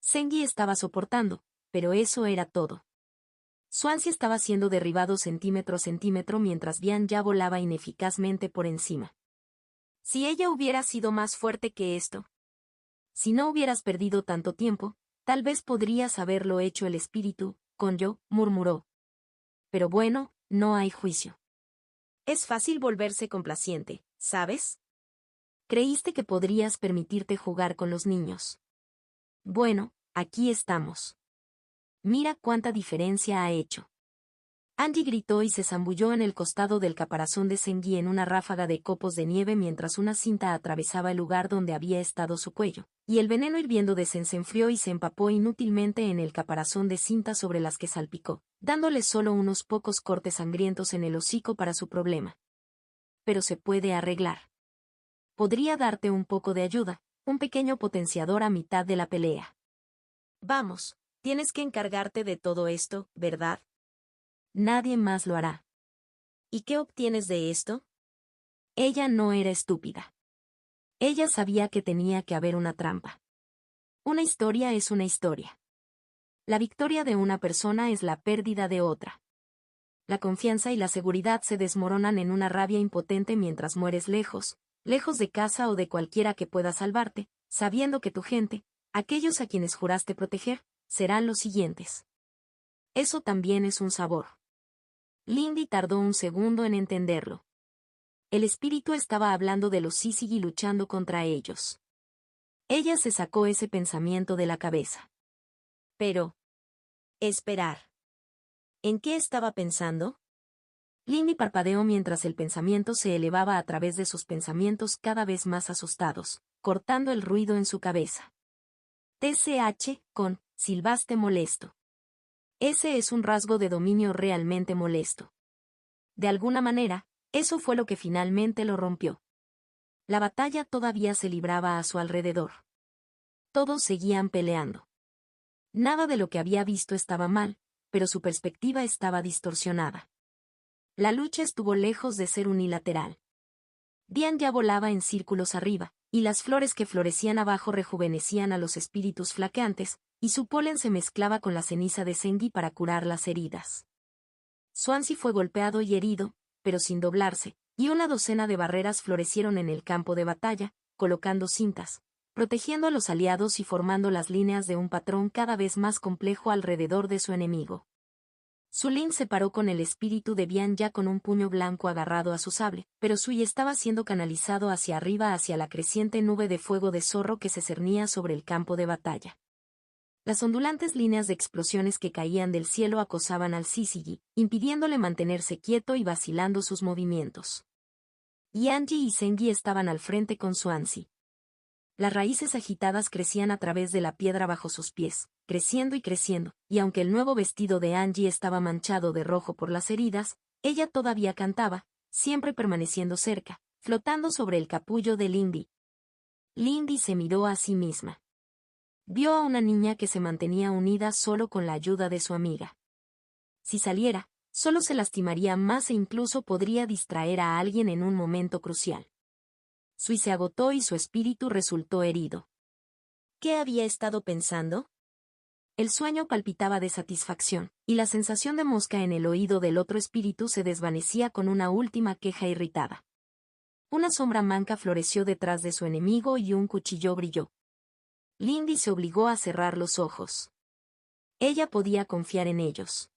Sengi estaba soportando, pero eso era todo. Swansea estaba siendo derribado centímetro a centímetro mientras Bian-ya volaba ineficazmente por encima. Si ella hubiera sido más fuerte que esto. Si no hubieras perdido tanto tiempo, tal vez podrías haberlo hecho el espíritu, Konyo, murmuró. Pero bueno, no hay juicio. Es fácil volverse complaciente, ¿sabes? Creíste que podrías permitirte jugar con los niños. Bueno, aquí estamos. Mira cuánta diferencia ha hecho. Angie gritó y se zambulló en el costado del caparazón de Sengi en una ráfaga de copos de nieve mientras una cinta atravesaba el lugar donde había estado su cuello, y el veneno hirviendo de Sen se enfrió y se empapó inútilmente en el caparazón de cinta sobre las que salpicó, dándole solo unos pocos cortes sangrientos en el hocico para su problema. Pero se puede arreglar. Podría darte un poco de ayuda, un pequeño potenciador a mitad de la pelea. Vamos, tienes que encargarte de todo esto, ¿verdad? Nadie más lo hará. ¿Y qué obtienes de esto? Ella no era estúpida. Ella sabía que tenía que haber una trampa. Una historia es una historia. La victoria de una persona es la pérdida de otra. La confianza y la seguridad se desmoronan en una rabia impotente mientras mueres lejos de casa o de cualquiera que pueda salvarte, sabiendo que tu gente, aquellos a quienes juraste proteger, serán los siguientes. Eso también es un sabor. Lindy tardó un segundo en entenderlo. El espíritu estaba hablando de los Syzygy luchando contra ellos. Ella se sacó ese pensamiento de la cabeza. Pero... esperar. ¿En qué estaba pensando? Lindy parpadeó mientras el pensamiento se elevaba a través de sus pensamientos cada vez más asustados, cortando el ruido en su cabeza. TCH, silbaste molesto. Ese es un rasgo de dominio realmente molesto. De alguna manera, eso fue lo que finalmente lo rompió. La batalla todavía se libraba a su alrededor. Todos seguían peleando. Nada de lo que había visto estaba mal, pero su perspectiva estaba distorsionada. La lucha estuvo lejos de ser unilateral. Dian ya volaba en círculos arriba, y las flores que florecían abajo rejuvenecían a los espíritus flaqueantes, y su polen se mezclaba con la ceniza de Zengi para curar las heridas. Swansea fue golpeado y herido, pero sin doblarse, y una docena de barreras florecieron en el campo de batalla, colocando cintas, protegiendo a los aliados y formando las líneas de un patrón cada vez más complejo alrededor de su enemigo. Sulin se paró con el espíritu de Bian ya con un puño blanco agarrado a su sable, pero Sui estaba siendo canalizado hacia arriba hacia la creciente nube de fuego de zorro que se cernía sobre el campo de batalla. Las ondulantes líneas de explosiones que caían del cielo acosaban al Syzygy, impidiéndole mantenerse quieto y vacilando sus movimientos. Yanji y Zengi estaban al frente con Swansea. Las raíces agitadas crecían a través de la piedra bajo sus pies, creciendo, y aunque el nuevo vestido de Angie estaba manchado de rojo por las heridas, ella todavía cantaba, siempre permaneciendo cerca, flotando sobre el capullo de Lindy. Lindy se miró a sí misma. Vio a una niña que se mantenía unida solo con la ayuda de su amiga. Si saliera, solo se lastimaría más e incluso podría distraer a alguien en un momento crucial. Sui se agotó y su espíritu resultó herido. ¿Qué había estado pensando? El sueño palpitaba de satisfacción, y la sensación de mosca en el oído del otro espíritu se desvanecía con una última queja irritada. Una sombra manca floreció detrás de su enemigo y un cuchillo brilló. Lindy se obligó a cerrar los ojos. Ella podía confiar en ellos.